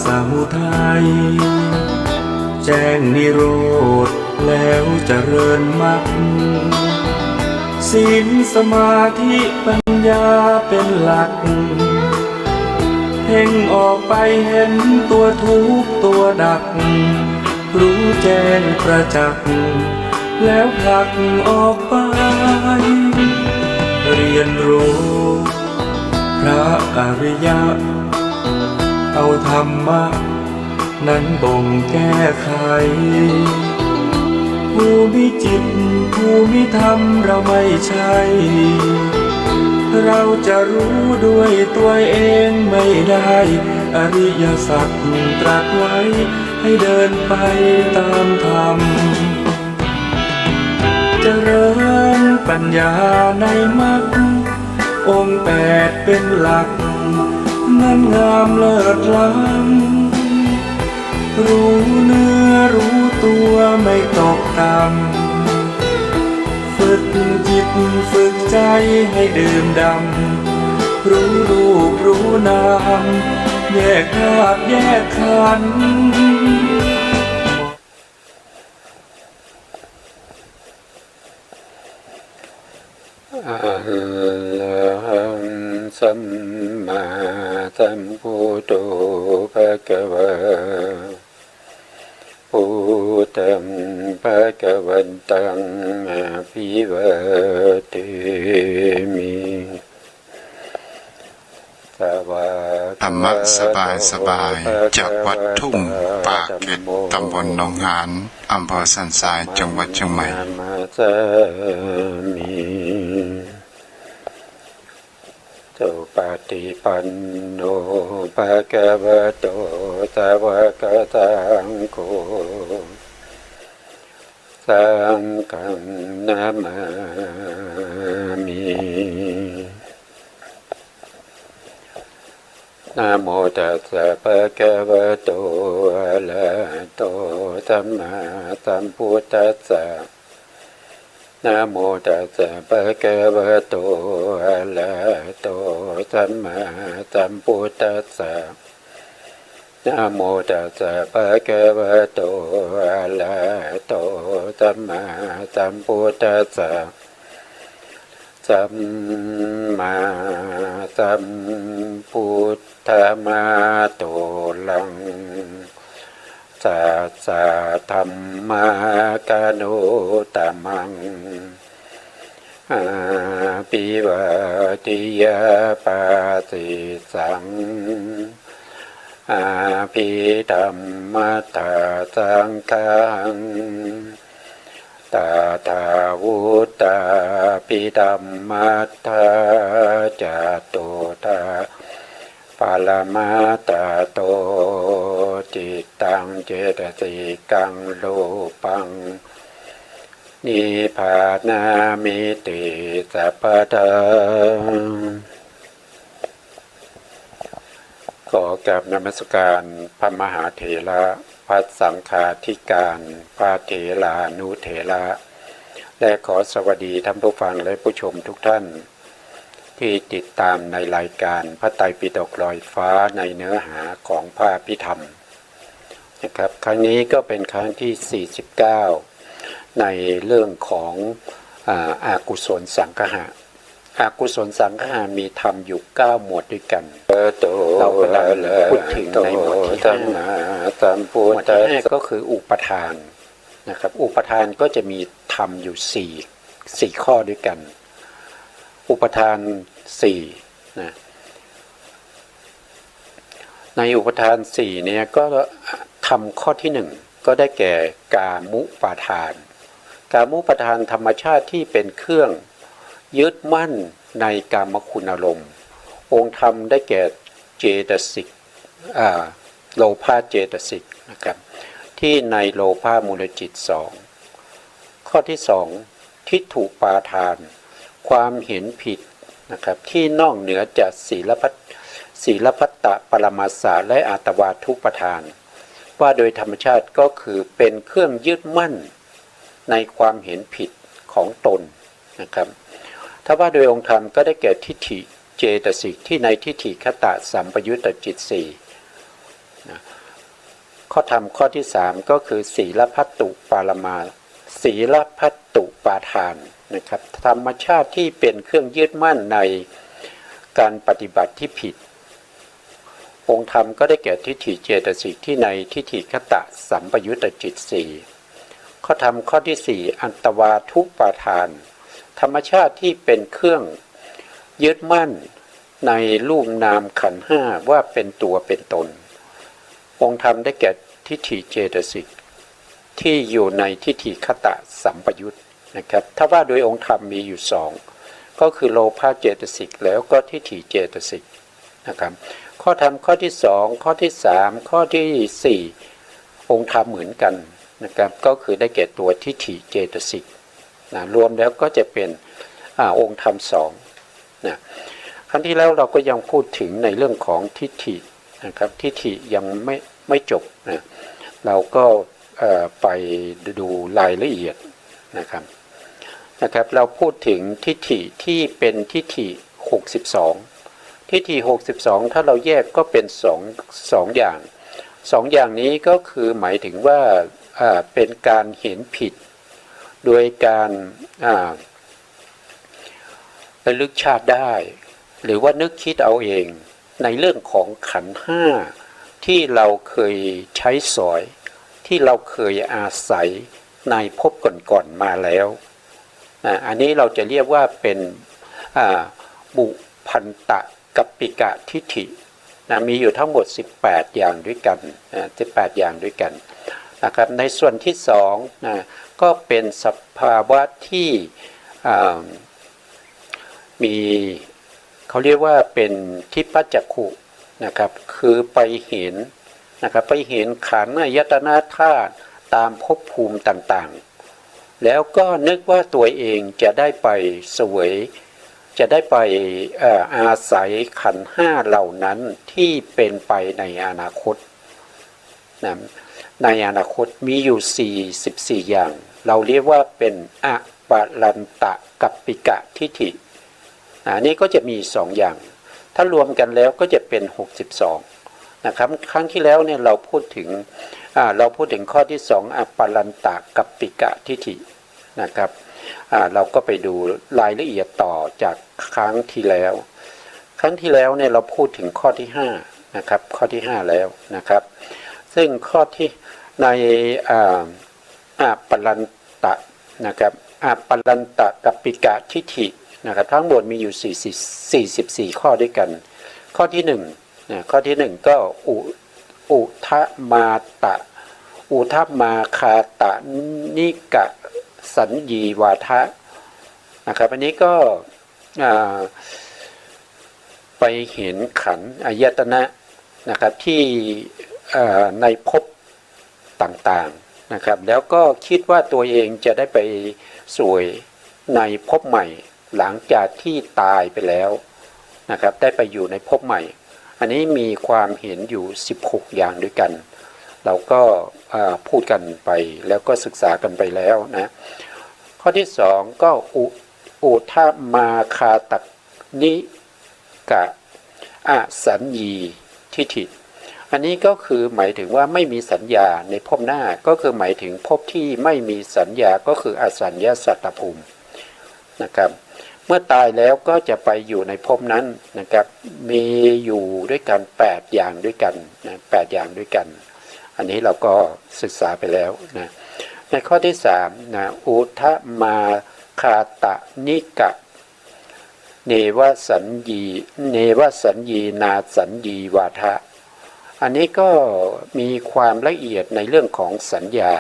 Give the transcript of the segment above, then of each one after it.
สมุทัยแจ้งนิโรธแล้วเจริญมรรคศีลสมาธิปัญญาเป็นหลักเพ่งออกไปเห็นตัวทุกข์ตัวดักรู้แจ้งประจักษ์แล้วผลักออกไปเรียนรู้พระอริยะเอาธรรมะนั้นบ่งแก้ไขผู้มีจิตผู้มีธรรมเราไม่ใช่เราจะรู้ด้วยตัวเองไม่ได้อริยสัจตรัสไว้ให้เดินไปตามธรรมเจริญปัญญาในมรรคองค์แปดเป็นหลักนั้นงามเลิศล้ำรู้เนื้อรู้ตัวไม่ตกต่ำฝึกจิตฝึกใจให้ดื่มด่ำรู้รูปรู้นามแยกธาตุแยกขันธ์อะระหังสัมมาสัมพุทโธภะคะวะพุทธังภะคะวันตังอะภิวาเทมิธรรมะสบายจากวัดทุ่งปากเกร็ดตำบลหนองหานอำเภอสันทรายจังหวัดเชียงใหม่สุปฏิปันโนภะคะวะโตสาวกสังโฆสังฆังนะมามินะโมตัสสะภะคะวะโตอะระหะโตสัมมาสัมพุทธัสสะนะโมตัสสะภะคะวะโตอะระหะโตสัมมาสัมพุทธัสสะนะโมตัสสะภะคะวะโตอะระหะโตสัมมาสัมพุทธัสสะสัมมาสัมพุทธะมาโตลังสัสสะธัมมากาโนตมังอาภิวาทิยาปาติสังอาภิธัมมัตตาสังฆังตาทาวุตาปิธัมมัตถาจตุตาปารมาตโตจิตตังเจตสิกังโลปังนิพพานามิติสัพพทาขอกราบนมัสการพระมหาเถระพระสังฆาธิการพระเถรานุเถระและขอสวัสดีท่านผู้ฟังและผู้ชมทุกท่านที่ติดตามในรายการพระไตรปิฎกลอยฟ้าในเนื้อหาของพระอภิธรรมนะครับครั้งนี้ก็เป็นครั้งที่49ในเรื่องของอากุศลสังคหะอากุศลสังคหะมีธรรมอยู่9หมวดด้วยกันเรากำลังพูดถึงในหมวดที่5หมวดที่5ก็คืออุปทานนะครับอุปทานก็จะมีธรรมอยู่4ข้อด้วยกันอุปทาน4นะในอุปทาน4เนี่ยก็ทำข้อที่1ก็ได้แก่กามุปาทานกามุปาทานธรรมชาติที่เป็นเครื่องยึดมั่นในกามคุณอารมณ์องค์ธรรมได้แก่เจตสิกโลภะเจตสิกนะครับที่ในโลภะมูลจิต2ข้อที่2ทิฏฐุปาทานความเห็นผิดนะครับที่นอกเหนือจากศีลพัตตปรมัสสะและอาตวาทุปทานว่าโดยธรรมชาติก็คือเป็นเครื่องยึดมั่นในความเห็นผิดของตนนะครับถ้าว่าโดยองค์ธรรมก็ได้แก่ทิฏฐิเจตสิกที่ในทิฏฐิคตะสัมปยุตตจิต4นะ ข้อธรรมข้อที่สามก็คือศีลพัตตุปารมาศีลพัตตุปาทานนะครับธรรมชาติที่เป็นเครื่องยึดมั่นในการปฏิบัติที่ผิดองค์ธรรมก็ได้แก่ทิฏฐิเจตสิกที่ในทิฏฐิคตะสัมปยุตตจิตสี่ข้อธรรมข้อที่สี่อันตวาทุปาทานธรรมชาติที่เป็นเครื่องยึดมั่นในรูปนามขันธ์ห้าว่าเป็นตัวเป็นตนองค์ธรรมได้แก่ทิฏฐิเจตสิกที่อยู่ในทิฏฐิคตะสัมปยุตนะครับถ้าว่าโดยองค์ธรรมมีอยู่สองก็คือโลภะเจตสิกแล้วก็ทิฏฐิเจตสิกนะครับข้อธรรมข้อที่สองข้อที่สามข้อที่สี่องค์ธรรมเหมือนกันนะครับก็คือได้แก่ตัวทิฏฐิเจตสิกนะรวมแล้วก็จะเป็นองค์ธรรมสองนะครั้งที่แล้วเราก็ยังพูดถึงในเรื่องของทิฏฐินะครับทิฏฐิยังไม่จบนะเราก็ไปดูรายละเอียดนะครับเราพูดถึงทิฏฐิที่เป็นทิฏฐิ62ทิฏฐิ62ถ้าเราแยกก็เป็นสองอย่างอย่างนี้ก็คือหมายถึงว่าเป็นการเห็นผิดโดยการระลึกชาติได้หรือว่านึกคิดเอาเองในเรื่องของขันธ์ห้าที่เราเคยใช้สอยที่เราเคยอาศัยในภพก่อนๆมาแล้วอันนี้เราจะเรียกว่าเป็นบุพันตะกัปปิกะทิฏฐิมีอยู่ทั้งหมด18อย่างด้วยกัน18อย่างด้วยกันนะครับในส่วนที่สองก็เป็นสภาวะที่มีเขาเรียกว่าเป็นทิพจักขุนะครับคือไปเห็นนะครับไปเห็นขันธ์อายตนะธาตุตามภพภูมิต่างๆแล้วก็นึกว่าตัวเองจะได้ไปเสวยจะได้ไปอาศัยขันธ์ห้าเหล่านั้นที่เป็นไปในอนาคตนะในอนาคตมีอยู่44อย่างเราเรียกว่าเป็นอปารันตะกัปปิกะทิฏฐินี่ก็จะมี2อย่างถ้ารวมกันแล้วก็จะเป็น62นะครับครั้งที่แล้วเนี่ยเราพูดถึงข้อที่2อปารันตะกัปปิกะทิฏฐินะครับเราก็ไปดูรายละเอียดต่อจากครั้งที่แล้วเนี่ยเราพูดถึงข้อที่5นะครับข้อที่5แล้วนะครับซึ่งข้อที่ในปารันตะนะครับปารันตะกัปปิกะทิฏฐินะครับทั้งหมดมีอยู่44ข้อด้วยกันข้อที่ข้อที่ก็อุทะมาตะอุทะมาคาตะนิกะสัญญีวาทะนะครับอันนี้ก็ไปเห็นขันธ์อายตนะนะครับที่ในภพต่างๆนะครับแล้วก็คิดว่าตัวเองจะได้ไปสวยในภพใหม่หลังจากที่ตายไปแล้วนะครับได้ไปอยู่ในภพใหม่อันนี้มีความเห็นอยู่16อย่างด้วยกันเราก็พูดกันไปแล้วก็ศึกษากันไปแล้วนะข้อที่2ก็อุทามาคาตนิกะอสัญญีทิฏฐิอันนี้ก็คือหมายถึงว่าไม่มีสัญญาในภพหน้าก็คือหมายถึงภพที่ไม่มีสัญญาก็คืออสัญญาสัตตภูมินะครับเมื่อตายแล้วก็จะไปอยู่ในภพนั้นนะครับมีอยู่ด้วยกัน8อย่างด้วยกันนะ8อย่างด้วยกันอันนี้เราก็ศึกษาไปแล้วนะในข้อที่3นะอุทะมาคาตะนิกะเนวสัญญีนาสัญญีวาทะอันนี้ก็มีความละเอียดในเรื่องของสัญญา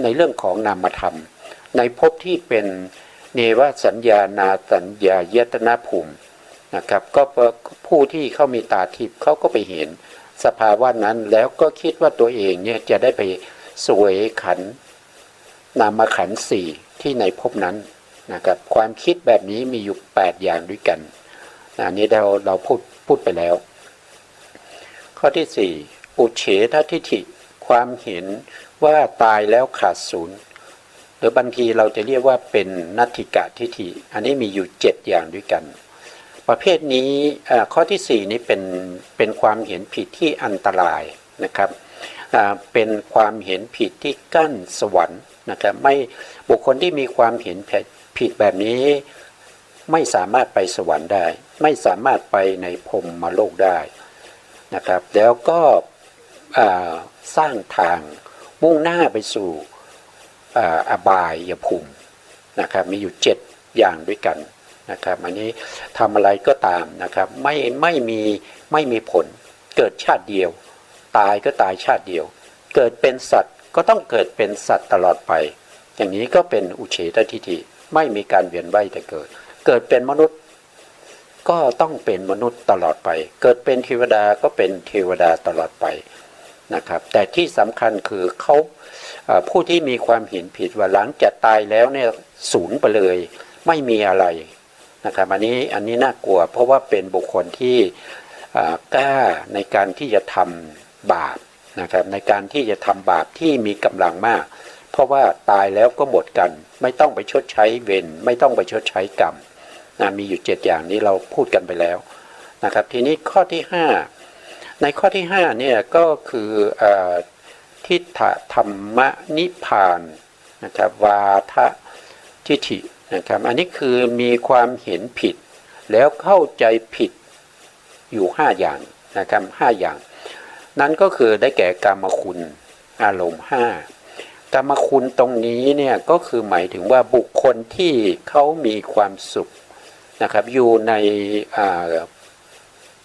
ในเรื่องของนามธรรมในภพที่เป็นเนวสัญญานาสัญญายตนะภูมินะครับก็ผู้ที่เขามีตาทิพย์เขาก็ไปเห็นสภาวะนั้นแล้วก็คิดว่าตัวเองเนี่ยจะได้ไปสวยขันธ์นามขันธ์4ที่ในภพนั้นนะครับความคิดแบบนี้มีอยู่8อย่างด้วยกันอันนี้เราพูดไปแล้วข้อที่4อุเฉททิฏฐิความเห็นว่าตายแล้วขาดศูนย์หรือบางทีเราจะเรียกว่าเป็นนัตถิกะทิฏฐิอันนี้มีอยู่7อย่างด้วยกันประเภทนี้ข้อที่4นี้เป็นความเห็นผิดที่อันตรายนะครับ เป็นความเห็นผิดที่กั้นสวรรค์นะครับไม่บุคคลที่มีความเห็นผิดแบบนี้ไม่สามารถไปสวรรค์ได้ไม่สามารถไปในพรหมโลกได้นะครับแล้วก็สร้างทางมุ่งหน้าไปสู่อบายภูมินะครับมีอยู่7อย่างด้วยกันนะครับอันนี้ทำอะไรก็ตามนะครับไม่มีผลเกิดชาติเดียวตายก็ตายชาติเดียวเกิดเป็นสัตว์ก็ต้องเกิดเป็นสัตว์ตลอดไปอย่างนี้ก็เป็นอุเฉททิฏฐิไม่มีการเวียนว่ายแต่เกิดเป็นมนุษย์ก็ต้องเป็นมนุษย์ตลอดไปเกิดเป็นเทวดาก็เป็นเทวดาตลอดไปนะครับแต่ที่สำคัญคือเขาผู้ที่มีความเห็นผิดว่าหลังจากตายแล้วเนี่ยศูนย์ไปเลยไม่มีอะไรนะครับอันนี้น่ากลัวเพราะว่าเป็นบุคคลที่กล้าในการที่จะทำบาปนะครับในการที่จะทำบาปที่มีกำลังมากเพราะว่าตายแล้วก็หมดกันไม่ต้องไปชดใช้เวรไม่ต้องไปชดใช้กรรมมีอยู่7อย่างนี้เราพูดกันไปแล้วนะครับทีนี้ข้อที่5ในข้อที่5เนี่ยก็คือทิฏฐธรรมนิพพานนะครับวาทะทิฏฐินะครับอันนี้คือมีความเห็นผิดแล้วเข้าใจผิดอยู่5อย่างนะครับ5อย่างนั้นก็คือได้แก่กามคุณอารมณ์5กามคุณตรงนี้เนี่ยก็คือหมายถึงว่าบุคคลที่เขามีความสุขนะครับอยู่ใน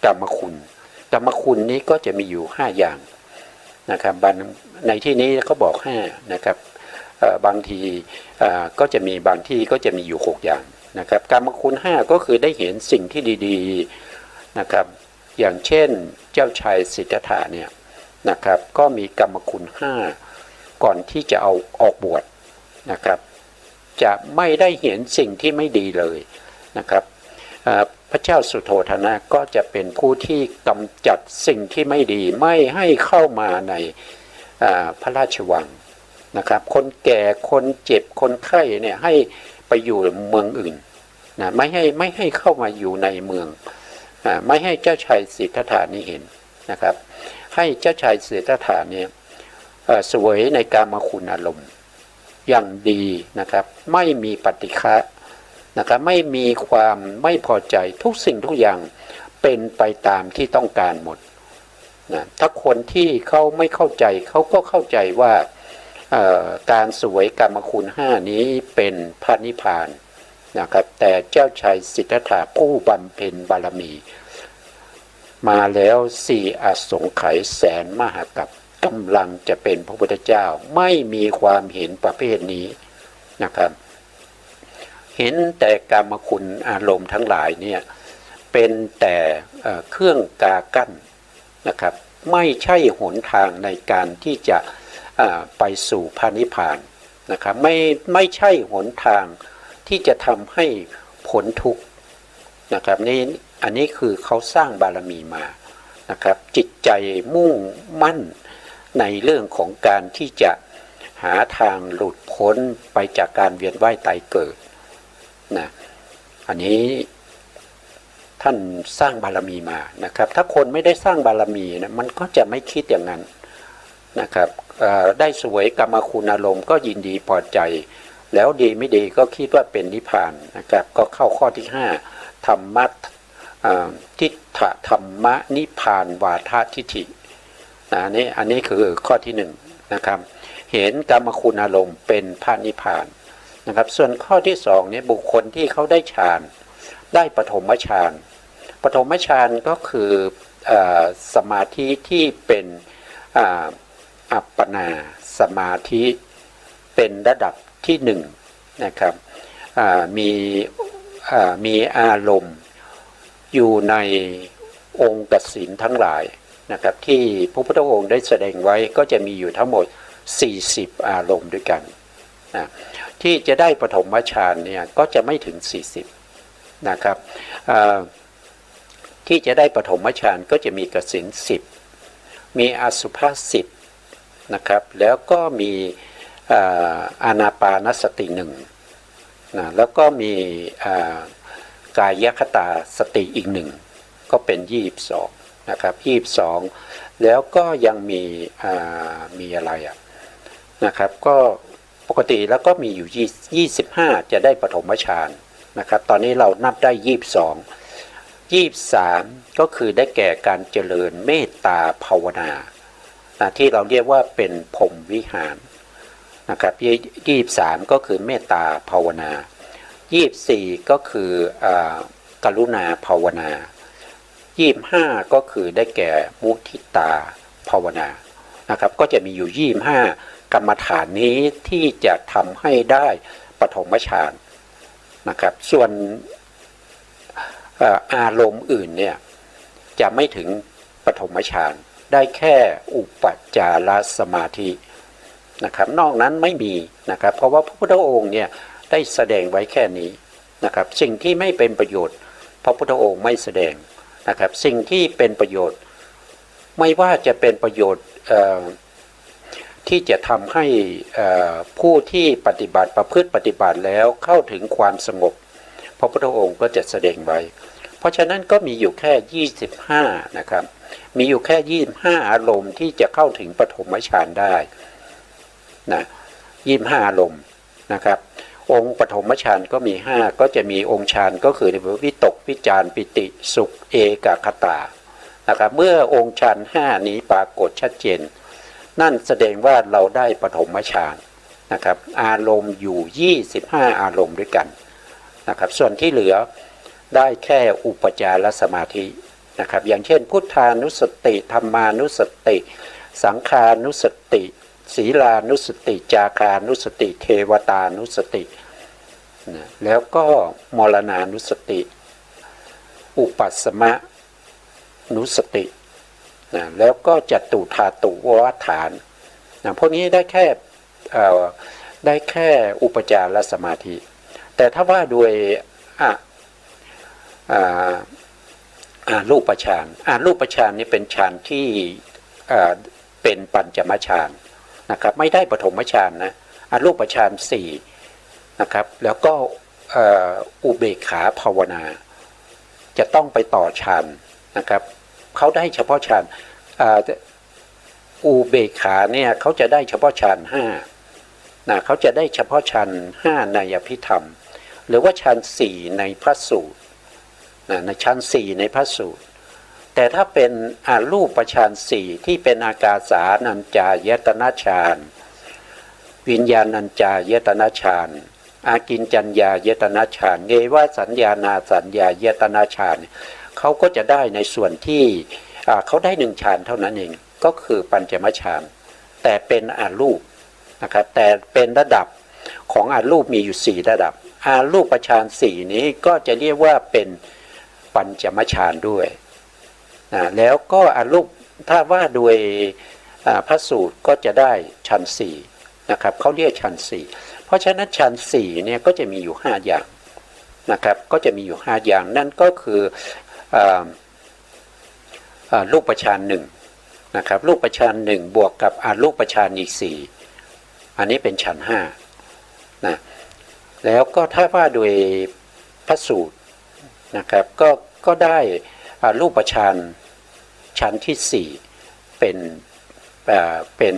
กามคุณนี้ก็จะมีอยู่5อย่างนะครับในที่นี้เขาบอก5นะครับบางทีก็จะมีบางที่ก็จะมีอยู่6อย่างนะครับกามคุณ5ก็คือได้เห็นสิ่งที่ดีๆนะครับอย่างเช่นเจ้าชายสิทธัตถะเนี่ยนะครับก็มีกามคุณ5ก่อนที่จะเอาออกบวชนะครับจะไม่ได้เห็นสิ่งที่ไม่ดีเลยนะครับพระเจ้าสุโธทนะก็จะเป็นผู้ที่กำจัดสิ่งที่ไม่ดีไม่ให้เข้ามาในพระราชวังนะครับคนแก่คนเจ็บคนไข้เนี่ยให้ไปอยู่เมืองอื่นนะไม่ให้เข้ามาอยู่ในเมืองไม่ให้เจ้าชายสิทธัตถะนี้เห็นนะครับให้เจ้าชายสิทธัตถะเนี่ยเสวยในกามคุณอารมณ์อย่างดีนะครับไม่มีปฏิฆะนะครับไม่มีความไม่พอใจทุกสิ่งทุกอย่างเป็นไปตามที่ต้องการหมดนะถ้าคนที่เขาไม่เข้าใจเขาก็เข้าใจว่าการเสวยกามคุณ5นี้เป็นพระนิพพานนะครับแต่เจ้าชายสิทธัตถะผู้บำเพ็ญบารมีมาแล้ว4อสงไขยแสนมหากัปกำลังจะเป็นพระพุทธเจ้าไม่มีความเห็นประเภทนี้นะครับเห็นแต่กามคุณอารมณ์ทั้งหลายเนี่ยเป็นแต่เครื่องกากั้นนะครับไม่ใช่หนทางในการที่จะไปสู่พระนิพพานนะครับไม่ใช่หนทางที่จะทำให้พ้นทุกข์นะครับนี่อันนี้คือเขาสร้างบารมีมานะครับจิตใจมุ่งมั่นในเรื่องของการที่จะหาทางหลุดพ้นไปจากการเวียนว่ายตายเกิดนะอันนี้ท่านสร้างบารมีมานะครับถ้าคนไม่ได้สร้างบารมีนะมันก็จะไม่คิดอย่างนั้นนะครับได้สวยกามคุณอารมณ์ก็ยินดีพอใจแล้วดีไม่ดีก็คิดว่าเป็นนิพพานนะครับก็เข้าข้อที่5ธรรมะทิฏฐธรรมะนิพพานวาทะทิฏฐิอันนี้คือข้อที่1นะครับเห็นกามคุณอารมณ์เป็นพระนิพพานนะครับส่วนข้อที่2เนี่ยบุคคลที่เขาได้ฌานได้ปฐมฌานก็คือสมาธิที่เป็นอัปปนาสมาธิเป็นระดับที่1นะครับมีอารมณ์อยู่ในองค์กสิณทั้งหลายนะครับที่พระพุทธองค์ได้แสดงไว้ก็จะมีอยู่ทั้งหมด40อารมณ์ด้วยกันนะที่จะได้ปฐมฌานเนี่ยก็จะไม่ถึง40นะครับที่จะได้ปฐมฌานก็จะมีกสิณ10มีอสุภะ10นะครับแล้วก็มีอานาปานสติ1นะแล้วก็มีกายคตาสติอีก1ก็เป็น22 นะครับ22แล้วก็ยังมีอะไรนะครับก็ปกติแล้วก็มีอยู่25จะได้ปฐมฌานนะครับตอนนี้เรานับได้23ก็คือได้แก่การเจริญเมตตาภาวนาที่เราเรียกว่าเป็นพรหมวิหารนะครับ23ก็คือเมตตาภาวนา24ก็คือกรุณาภาวนา25ก็คือได้แก่มุทิตาภาวนานะครับก็จะมีอยู่25กรรมฐานนี้ที่จะทำให้ได้ปฐมฌานนะครับส่วนอารมณ์อื่นเนี่ยจะไม่ถึงปฐมฌานได้แค่อุปจารสมาธินะครับนอกนั้นไม่มีนะครับเพราะว่าพระพุทธองค์เนี่ยได้แสดงไว้แค่นี้นะครับสิ่งที่ไม่เป็นประโยชน์พระพุทธองค์ไม่แสดงนะครับสิ่งที่เป็นประโยชน์ไม่ว่าจะเป็นประโยชน์ที่จะทำให้ผู้ที่ปฏิบัติประพฤติปฏิบัติแล้วเข้าถึงความสงบพระพุทธองค์ก็จะแสดงไว้เพราะฉะนั้นก็มีอยู่แค่25นะครับมีอยู่แค่25อารมณ์ที่จะเข้าถึงปฐมฌานได้นะ25อารมณ์นะครับองค์ปฐมฌานก็มี5ก็จะมีองค์ฌานก็คือวิตกวิจารปิติสุขเอกคตานะครับเมื่อองค์ฌาน5นี้ปรากฏชัดเจนนั่นแสดงว่าเราได้ปฐมฌานนะครับอารมณ์อยู่25อารมณ์ด้วยกันนะครับส่วนที่เหลือได้แค่อุปจารสมาธินะครับอย่างเช่นพุทธานุสติธรรมานุสติสังขานุสติศีลานุสติจาคานุสติเทวตานุสตินะแล้วก็มรณานุสติอุปัสสมนุสตินะแล้วก็จตุธาตุวาฐานนะพวกนี้ได้แค่อุปจารสมาธิแต่ถ้าว่าโดยรูปฌานรูปฌานนี่เป็นฌานที่เป็นปัญจมฌานนะครับไม่ได้ปฐมฌานนะรูปฌาน4นะครับแล้วก็อุเบกขาภาวนาจะต้องไปต่อฌานนะครับเขาได้เฉพาะฌานอุเบกขาเนี่ยเขาจะได้เฉพาะฌาน5นะเขาจะได้เฉพาะฌาน5ในอภิธรรมหรือว่าฌาน4ในพระสูตรในฌาน4ในพระสูตรแต่ถ้าเป็นรูปฌาน4ที่เป็นอากาสานัญจายตนะฌานวิญญาณัญจายตนะฌานอากิญจัญญายตนะฌานเนวสัญญานาสัญญายตนะฌานเขาก็จะได้ในส่วนที่เขาได้1ฌานเท่านั้นเองก็คือปัญจมฌานแต่เป็นรูปนะครับแต่เป็นระดับของรูปมีอยู่4ระดับรูปฌาน4นี้ก็จะเรียกว่าเป็นปัญจมฌานด้วยแล้วก็รูปถ้าว่าโดยพระสูตรก็จะได้ฌาน4นะครับเขาเรียกฌาน4เพราะฉะนั้นฌาน4เนี่ยก็จะมีอยู่5อย่างนะครับก็จะมีอยู่5อย่างนั่นก็คือรูปฌาน1นะครับรูปฌาน1บวกกับรูปฌานอีก4อันนี้เป็นฌาน5นะแล้วก็ถ้าว่าโดยพระสูตรนะครับก็ได้รูปฌานชั้นที่4เป็น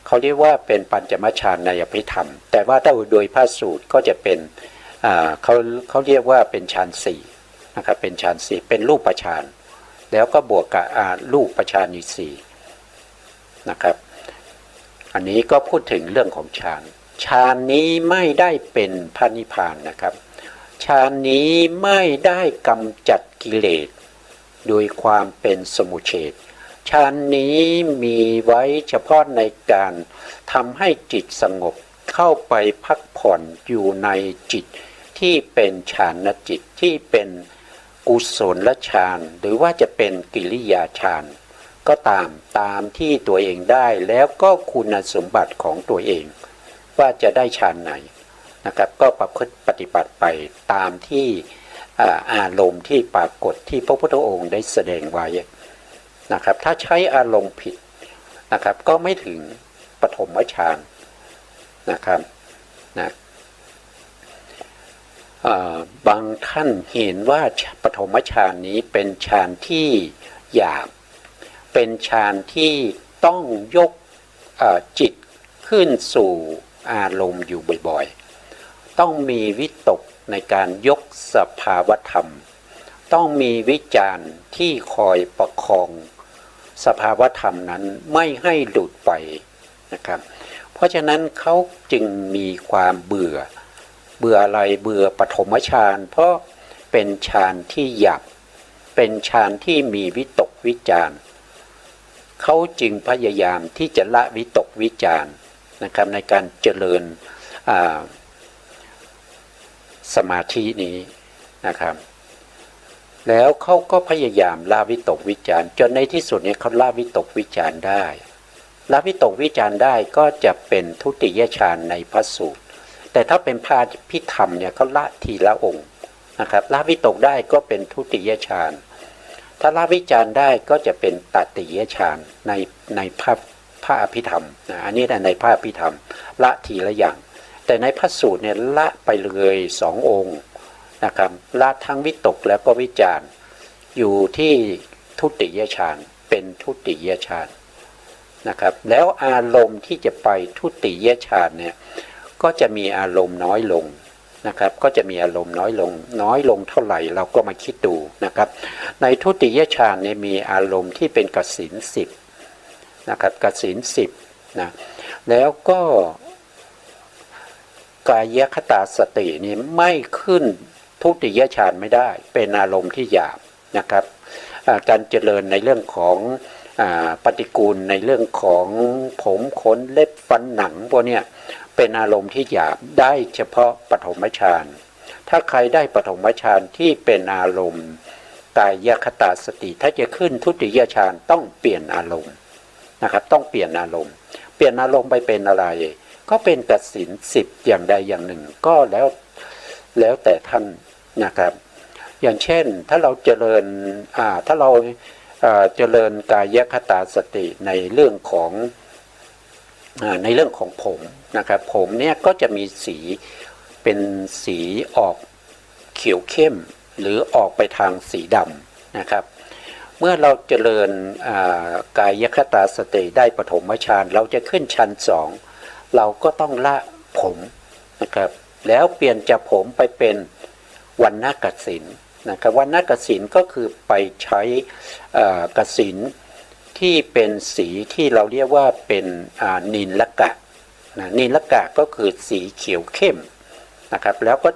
เขาเรียกว่าเป็นปัญจมฌานในอภิธรรมแต่ว่าถ้าโดยพระสูตรก็จะเป็นเขาเรียกว่าเป็นฌาน4นะครับเป็นฌาน4เป็นรูปฌานแล้วก็บวกกับรูปฌานอีก4นะครับอันนี้ก็พูดถึงเรื่องของฌานฌานนี้ไม่ได้เป็นพระนิพพานนะครับฌานนี้ไม่ได้กำจัดกิเลสโดยความเป็นสมุเฉทฌานนี้มีไว้เฉพาะในการทำให้จิตสงบเข้าไปพักผ่อนอยู่ในจิตที่เป็นฌานจิตที่เป็นกุศลฌานหรือว่าจะเป็นกิริยาฌานก็ตามที่ตัวเองได้แล้วก็คุณสมบัติของตัวเองว่าจะได้ฌานไหนนะครับก็ประพฤติปฏิบัติไปตามที่อารมณ์ที่ปรากฏที่พระพุทธองค์ได้แสดงไว้นะครับถ้าใช้อารมณ์ผิดนะครับก็ไม่ถึงปฐมฌานนะครับนะบางท่านเห็นว่าปฐมฌานนี้เป็นฌานที่ หยาบเป็นฌานที่ต้องยกจิตขึ้นสู่อารมณ์อยู่บ่อยๆต้องมีวิตกในการยกสภาวธรรมต้องมีวิจารณ์ที่คอยประคองสภาวธรรมนั้นไม่ให้หลุดไปนะครับเพราะฉะนั้นเขาจึงมีความเบื่ออะไรเบื่อปฐมฌานเพราะเป็นฌานที่หยาบเป็นฌานที่มีวิตกวิจารณ์เขาจึงพยายามที่จะละวิตกวิจารณ์นะครับในการเจริญสมาธินี้นะครับแล้วเขาก็พยายามละวิตกวิจารณ์จนในที่สุดเนี่ยเขาละวิตกวิจารณ์ได้ละวิตกวิจารณ์ได้ก็จะเป็นทุติยฌานในพระสูตรแต่ถ้าเป็นพระพิธรรมเนี่ยเขาละทีละองค์นะครับละวิตกได้ก็เป็นทุติยฌานถ้าละวิจารณ์ได้ก็จะเป็นตติยฌานในพระอภิธรรมนะอันนี้ในพระอภิธรรมละทีละอย่างแต่ในพระสูตรเนี่ยละไปเลย2 องค์นะครับละทั้งวิตกแล้วก็วิจารณ์อยู่ที่ทุติยฌานเป็นทุติยฌานนะครับแล้วอารมณ์ที่จะไปทุติยฌานเนี่ยก็จะมีอารมณ์น้อยลงนะครับก็จะมีอารมณ์น้อยลงเท่าไหร่เราก็มาคิดดูนะครับในทุติยฌานเนี่ยมีอารมณ์ที่เป็นกสิณ10นะครับกสิณ10นะแล้วก็กายคตาสตินี่ไม่ขึ้นทุติยฌานไม่ได้เป็นอารมณ์ที่หยาบนะครับการเจริญในเรื่องของปฏิกูลในเรื่องของผมขนเล็บฟันหนังพวกเนี้ยเป็นอารมณ์ที่หยาบได้เฉพาะปฐมฌานถ้าใครได้ปฐมฌานที่เป็นอารมณ์กายคตาสติถ้าจะขึ้นทุติยฌานต้องเปลี่ยนอารมณ์นะครับต้องเปลี่ยนอารมณ์ไปเป็นอะไรก็เป็นกสิณ10อย่างใดอย่างหนึ่งก็แล้วแต่ท่านนะครับอย่างเช่นถ้าเราเจริญเจริญกายคตาสติในเรื่องของผมนะครับผมเนี่ยก็จะมีสีเป็นสีออกเขียวเข้มหรือออกไปทางสีดำนะครับเมื่อเราเจริญกายคตาสติได้ปฐมฌานเราจะขึ้นชั้น2เราก็ต้องละผมนะครับแล้วเปลี่ยนจากผมไปเป็นวรรณกสิณนะครับวรรณกสิณก็คือไปใช้กสิณที่เป็นสีที่เราเรียกว่าเป็นนิลกะนิลกะก็คือสีเขียวเข้มนะครับแล้วก็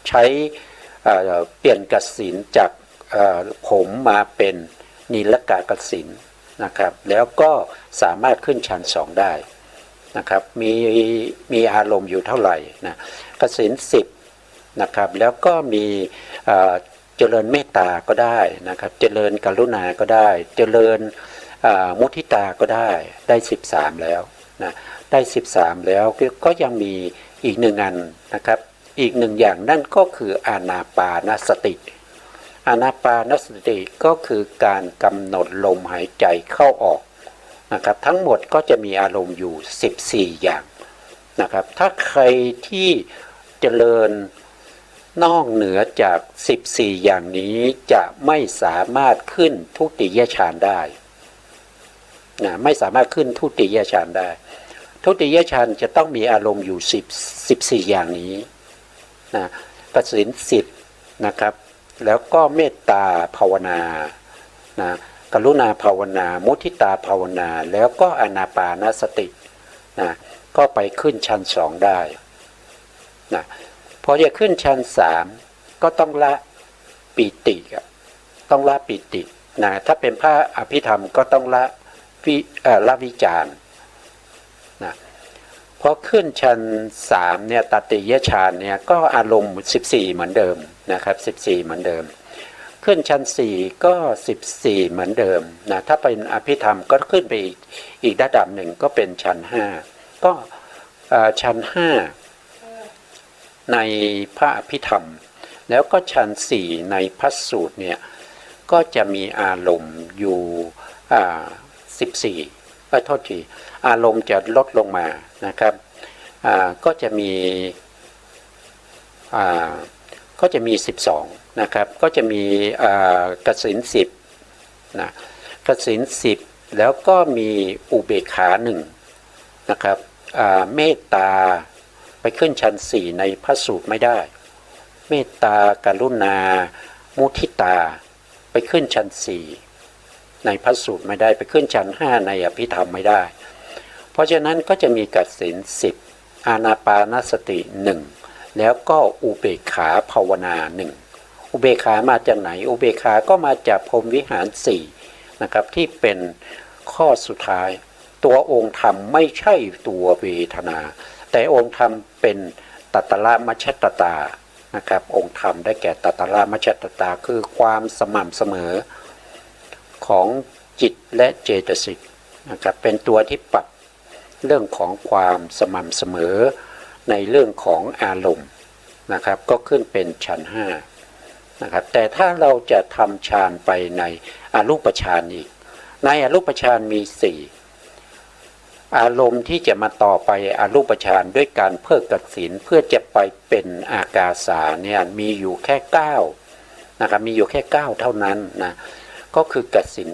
ใช้เปลี่ยนกสิณจากผมมาเป็นนิลกะกสิณนะครับแล้วก็สามารถขึ้นชั้น2ได้นะครับมีอารมณ์อยู่เท่าไหร่นะกสิณ10นะครับแล้วก็มีเจริญเมตตาก็ได้นะครับเจริญกรุณาก็ได้เจริญมุทิตาก็ได้13แล้วนะได้13แล้วก็ยังมีอีก1อันนะครับอีก1อย่างนั่นก็คืออานาปานสติอานาปานสติก็คือการกำหนดลมหายใจเข้าออกนะครับทั้งหมดก็จะมีอารมณ์อยู่14อย่างนะครับถ้าใครที่เจริญนอกเหนือจาก14อย่างนี้จะไม่สามารถขึ้นทุติยฌานได้นะไม่สามารถขึ้นทุติยฌานได้ทุติยฌานจะต้องมีอารมณ์อยู่14อย่างนี้นะกสิณ10นะครับแล้วก็เมตตาภาวนานะกรุณาภาวนามุทิตาภาวนาแล้วก็อานาปานสตินะก็ไปขึ้นชั้น2ได้นะพอจะขึ้นชั้น3ก็ต้องละปิติต้องละปิตินะถ้าเป็นพระอภิธรรมก็ต้องละวิจารณ์นะพอขึ้นชั้น3เนี่ยตติยฌานเนี่ยก็อารมณ์14เหมือนเดิมนะครับ14เหมือนเดิมขึ้นชั้น4ก็14เหมือนเดิมนะถ้าเป็นอภิธรรมก็ขึ้นไปอีกระดับหนึ่งก็เป็นชั้น5ก็ชั้น5ในพระอภิธรรมแล้วก็ชั้น4ในพระสูตรเนี่ยก็จะมีอารมณ์อยู่14โทษทีอารมณ์จะลดลงมานะครับก็จะมี12นะครับก็จะมีกสิณ นะกสิณ10แล้วก็มีอุเบกขา1นะครับเมตตาไปขึ้นชั้น4ในพระสูตรไม่ได้เมตตากรุณามุทิตาไปขึ้นชั้น4ในพระสูตรไม่ได้ไปขึ้นชั้น5ในอภิธรรมไม่ได้เพราะฉะนั้นก็จะมีกสิณ10อานาปานสติ1แล้วก็อุเบกขาภาวนา1อุเบกขามาจากไหนอุเบกขาก็มาจากพรหมวิหาร4นะครับที่เป็นข้อสุดท้ายตัวองค์ธรรมไม่ใช่ตัวเวทนาแต่องค์ธรรมเป็นตัตระมัชฌัตตานะครับองค์ธรรมได้แก่ตัตระมัชฌัตตาคือความสม่ำเสมอของจิตและเจตสิกนะครับเป็นตัวที่ปรับเรื่องของความสม่ำเสมอในเรื่องของอารมณ์นะครับก็ขึ้นเป็นชั้น5นะครับแต่ถ้าเราจะทำฌานไปในอรูปฌานอีกในอรูปฌานมี4อารมณ์ที่จะมาต่อไปอรูปฌานด้วยการเพิกกสิณเพื่อจะไปเป็นอากาสาเนี่ยมีอยู่แค่9นะครับมีอยู่แค่9เท่านั้นนะก็คือกสิณ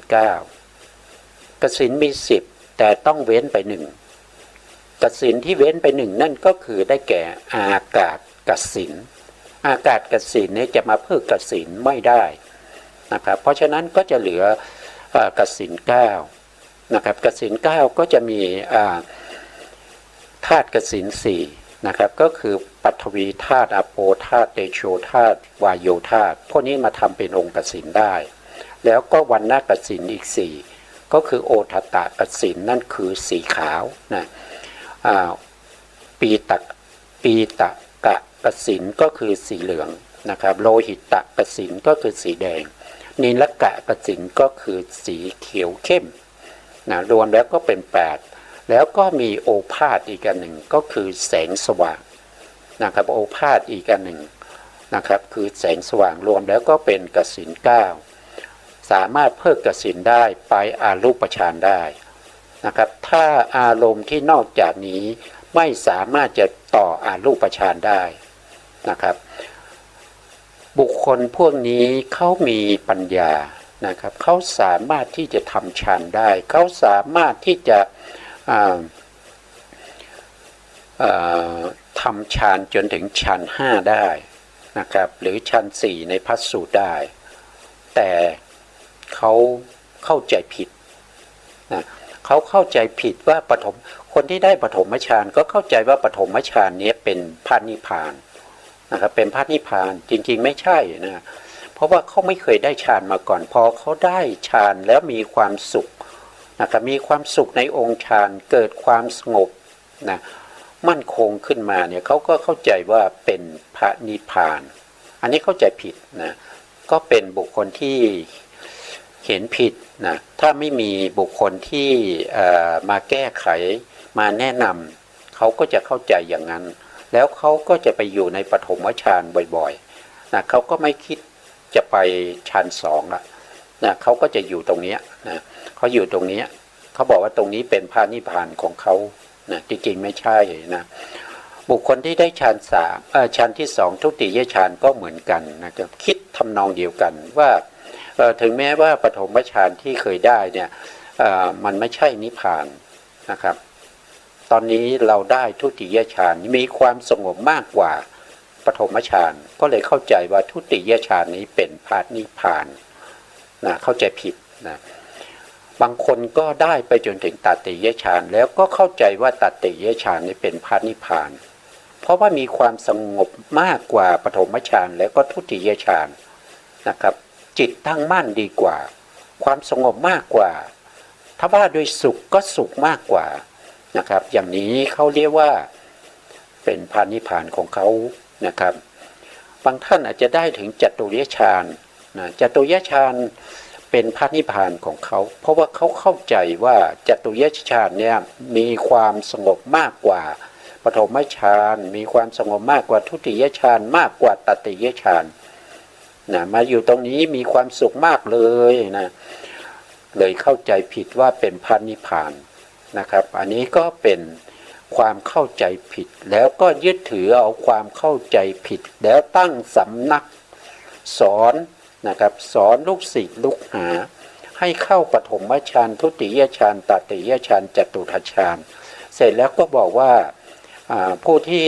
9กสิณมี10แต่ต้องเว้นไป1กสิณที่เว้นไป1นั่นก็คือได้แก่อากาศกสิณอากาศกสิณเนี่ยจะมาเพิกกสิณไม่ได้นะครับเพราะฉะนั้นก็จะเหลือกสิณ9นะครับกสิณ9ก็จะมีธาตุกสิณ4นะครับก็คือปฐวีธาตุอาโปธาตุเตโชธาตุวายโยธาตุพวกนี้มาทำเป็นองค์กสิณได้แล้วก็วรรณกสิณอีก4ก็คือโอทัตตกสิณนั่นคือสีขาวนะปีตะกะกสิณก็คือสีเหลืองนะครับโลหิตะกสิณก็คือสีแดงนิลกะกสิณก็คือสีเขียวเข้มนะรวมแล้วก็เป็น8แล้วก็มีโอภาสอีกอันหนึ่งก็คือแสงสว่างนะครับโอภาสอีกอันหนึ่งนะครับคือแสงสว่างรวมแล้วก็เป็นกสิณ9สามารถเพิกกสิณได้ไปอารูปฌานได้นะครับถ้าอารมณ์ที่นอกจากนี้ไม่สามารถจะต่ออารูปฌานได้นะครับบุคคลพวกนี้เขามีปัญญานะครับเขาสามารถที่จะทำฌานได้เขาสามารถที่จะทำฌานจนถึงฌาน5ได้นะครับหรือฌาน4ในพระสูตรได้แต่เขาเข้าใจผิดนะเขาเข้าใจผิดว่าคนที่ได้ปฐมฌานก็เข้าใจว่าปฐมฌานนี้เป็นพระนิพพานนะครับเป็นพระนิพพานจริงๆไม่ใช่นะเพราะว่าเขาไม่เคยได้ฌานมาก่อนพอเขาได้ฌานแล้วมีความสุขนะครับมีความสุขในองค์ฌานเกิดความสงบนะมั่นคงขึ้นมาเนี่ยเขาก็เข้าใจว่าเป็นพระนิพพานอันนี้เข้าใจผิดนะก็เป็นบุคคลที่เห็นผิดนะถ้าไม่มีบุคคลที่มาแก้ไขมาแนะนำเขาก็จะเข้าใจอย่างนั้นแล้วเขาก็จะไปอยู่ในปฐมฌานบ่อยๆนะเขาก็ไม่คิดจะไปฌาน2ละนะเขาก็จะอยู่ตรงนี้นะเขาอยู่ตรงนี้เขาบอกว่าตรงนี้เป็นพระนิพพานของเขานะจริงๆไม่ใช่นะบุคคลที่ได้ฌาน3ฌานที่2ทุติยฌานก็เหมือนกันนะครับคิดทำนองเดียวกันว่าถึงแม้ว่าปฐมฌานที่เคยได้เนี่ยมันไม่ใช่นิพพานนะครับตอนนี้เราได้ทุติยฌานมีความสงบมากกว่าปฐมฌานก็เลยเข้าใจว่าทุติยฌานนี้เป็นพระนิพพานนะเข้าใจผิดนะบางคนก็ได้ไปจนถึงตติยฌานแล้วก็เข้าใจว่าตติยฌานนี้เป็นพระนิพพานเพราะว่ามีความสงบมากกว่าปฐมฌานแล้วก็ทุติยฌานนะครับจิตตั้งมั่นดีกว่าความสงบมากกว่าถ้าว่าโดยสุขก็สุขมากกว่านะครับอย่างนี้เขาเรียกว่าเป็นพระนิพพานของเขานะครับบางท่านอาจจะได้ถึงจตุริยฌานนะจตุริยฌานเป็นพระนิพพานของเขาเพราะว่าเขาเข้าใจว่าจตุริยฌานเนี่ยมีความสงบมากกว่าปฐมฌานมีความสงบมากกว่าทุติยฌานมากกว่าตติยฌานนะมาอยู่ตรงนี้มีความสุขมากเลยนะเลยเข้าใจผิดว่าเป็นพระนิพพานนะครับอันนี้ก็เป็นความเข้าใจผิดแล้วก็ยึดถือเอาความเข้าใจผิดแล้วตั้งสำนักสอนนะครับสอนลูกศิษย์ลูกหา ให้เข้าปฐมฌานทุติยฌานตติยฌานจตุตฌานเสร็จแล้วก็บอกว่าผู้ที่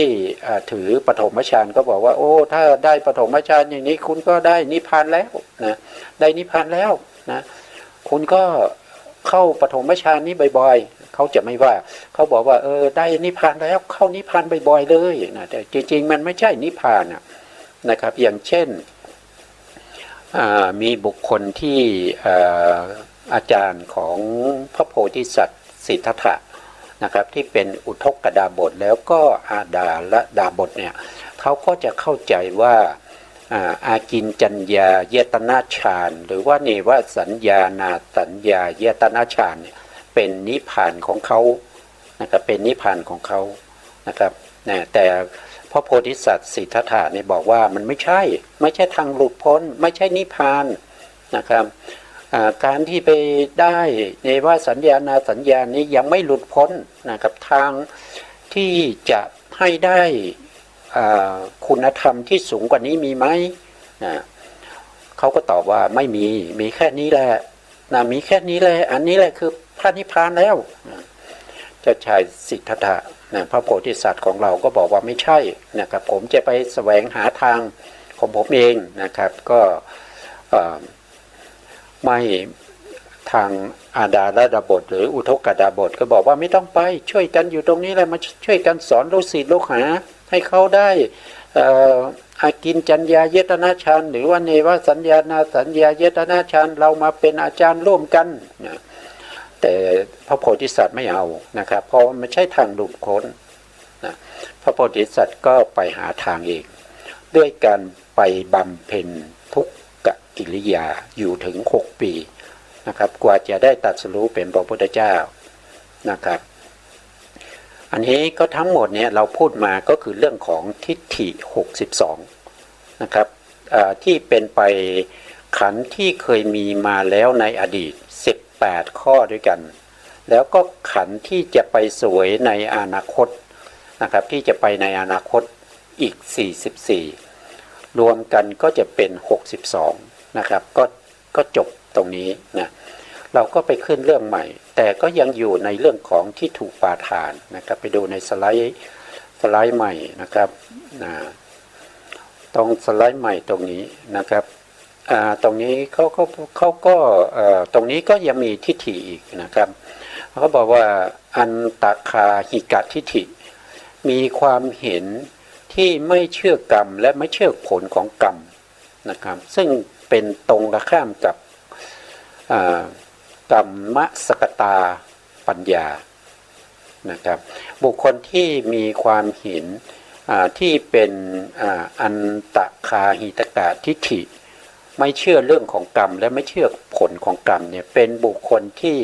ถือปฐมฌานก็บอกว่าโอ้ถ้าได้ปฐมฌานอย่างนี้คุณก็ได้นิพพานแล้วนะได้นิพพานแล้วนะคุณก็เข้าปฐมฌานนี้บ่อยๆเขาจะไม่ว่าเขาบอกว่าได้นิพพานแล้วเข้านิพพานบ่อยๆเลยนะแต่จริงๆมันไม่ใช่นิพพานนะครับอย่างเช่นมีบุคคลที่อาจารย์ของพระโพธิสัตว์สิทธัตถะนะครับที่เป็นอุทกดาบทแล้วก็อาดาละดาบทเนี่ยเขาก็จะเข้าใจว่าอากินจัญญาเยตนาฌานหรือว่าเนวสัญญานาสัญญาเยตนาฌานเป็นนิพพานของเขานะครับเป็นนิพพานของเขานะครับแต่พระโพธิสัตว์สิทธัตถะเนี่ยบอกว่ามันไม่ใช่ทางหลุดพ้นไม่ใช่นิพพานนะครับการที่ไปได้ในว่าสัญญานาสัญญานี้ยังไม่หลุดพ้นนะครับทางที่จะให้ได้คุณธรรมที่สูงกว่านี้มีไหมเขาก็ตอบว่าไม่มีแค่นี้แหละมีแค่นี้แหละอันนี้แหละคือพระนิพพานแล้วเจ้าชายสิทธัตถะพระโพธิสัตว์ของเราก็บอกว่าไม่ใช่นะครับผมจะไปแสวงหาทางของผมเองนะครับก็ไม่ทางอาดาละดาบทหรืออุทกดาบทก็บอกว่าไม่ต้องไปช่วยกันอยู่ตรงนี้แหละมาช่วยกันสอนลูกศิษย์ลูกหาให้เขาได้อากินจัญญาเยตนาฌานหรือว่าเนวสัญญานาสัญญาเยตนาฌานเรามาเป็นอาจารย์ร่วมกันนะแต่พระโพธิสัตว์ไม่เอานะครับเพราะมันใช่ทางหลุดพ้นนะพระโพธิสัตว์ก็ไปหาทางเองด้วยการไปบำเพ็ญทุกขกิริยาอยู่ถึง6 ปีนะครับกว่าจะได้ตรัสรู้เป็นพระพุทธเจ้านะครับอันนี้ก็ทั้งหมดเนี่ยเราพูดมาก็คือเรื่องของทิฏฐิ62นะครับที่เป็นไปขันธ์ที่เคยมีมาแล้วในอดีต18 ข้อด้วยกันแล้วก็ขันธ์ที่จะไปสวยในอนาคตนะครับที่จะไปในอนาคตอีก44รวมกันก็จะเป็น62นะครับก็จบตรงนี้นะเราก็ไปขึ้นเรื่องใหม่แต่ก็ยังอยู่ในเรื่องของที่ถูกปาทานนะครับไปดูในสไลด์ใหม่นะครับตรงสไลด์ใหม่ตรงนี้นะครับตรงนี้เขาก็ตรงนี้ก็ยังมีทิฏฐิอีกนะครับเขาบอกว่าอันตคาหิกะทิฏฐิมีความเห็นที่ไม่เชื่อกรรมและไม่เชื่อผลของกรรมนะครับซึ่งเป็นตรงกันข้ามกับกรรมสกตาปัญญานะครับบุคคลที่มีความเห็นที่เป็นอันตคาหิตกะทิฏฐิไม่เชื่อเรื่องของกรรมและไม่เชื่อผลของกรรมเนี่ยเป็นบุคคลที่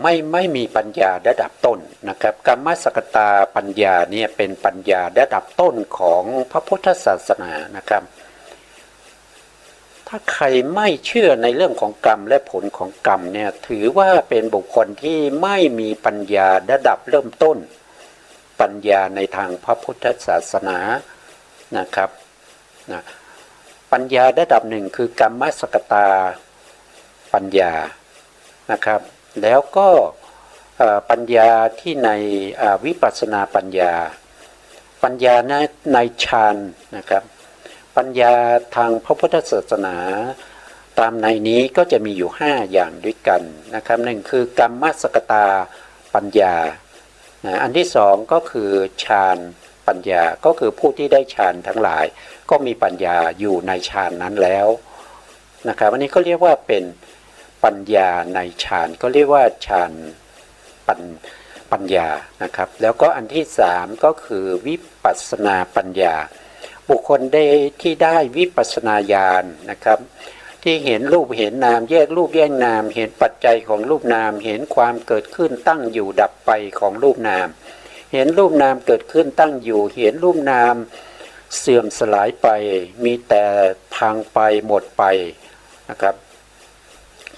ไม่มีปัญญาระดับต้นนะครับกรรมสกตาปัญญาเนี่ยเป็นปัญญาระดับต้นของพระพุทธศาสนานะครับถ้าใครไม่เชื่อในเรื่องของกรรมและผลของกรรมเนี่ยถือว่าเป็นบุคคลที่ไม่มีปัญญาระดับเริ่มต้นปัญญาในทางพระพุทธศาสนานะครับปัญญาระดับหนึ่งคือกรรมสกตาปัญญานะครับแล้วก็ปัญญาที่ในวิปัสสนาปัญญาในฌานนะครับปัญญาทางพระพุทธศาสนาตามในนี้ก็จะมีอยู่5อย่างด้วยกันนะครับหนึ่งคือกรรมสกตาปัญญาอันที่สองก็คือฌานปัญญาก็คือผู้ที่ได้ฌานทั้งหลายก็มีปัญญาอยู่ในฌานนั้นแล้วนะครับอันนี้ก็เรียกว่าเป็นปัญญาในฌานก็เรียกว่าฌานปัญญานะครับแล้วก็อันที่สามก็คือวิปัสสนาปัญญาบุคคลที่ได้วิปัสสนาญาณนะครับที่เห็นรูปเห็นนามแยกรูปแยกนามเห็นปัจจัยของรูปนามเห็นความเกิดขึ้นตั้งอยู่ดับไปของรูปนามเห็นรูปนามเกิดขึ้นตั้งอยู่เห็นรูปนามเสื่อมสลายไปมีแต่พังไปหมดไปนะครับ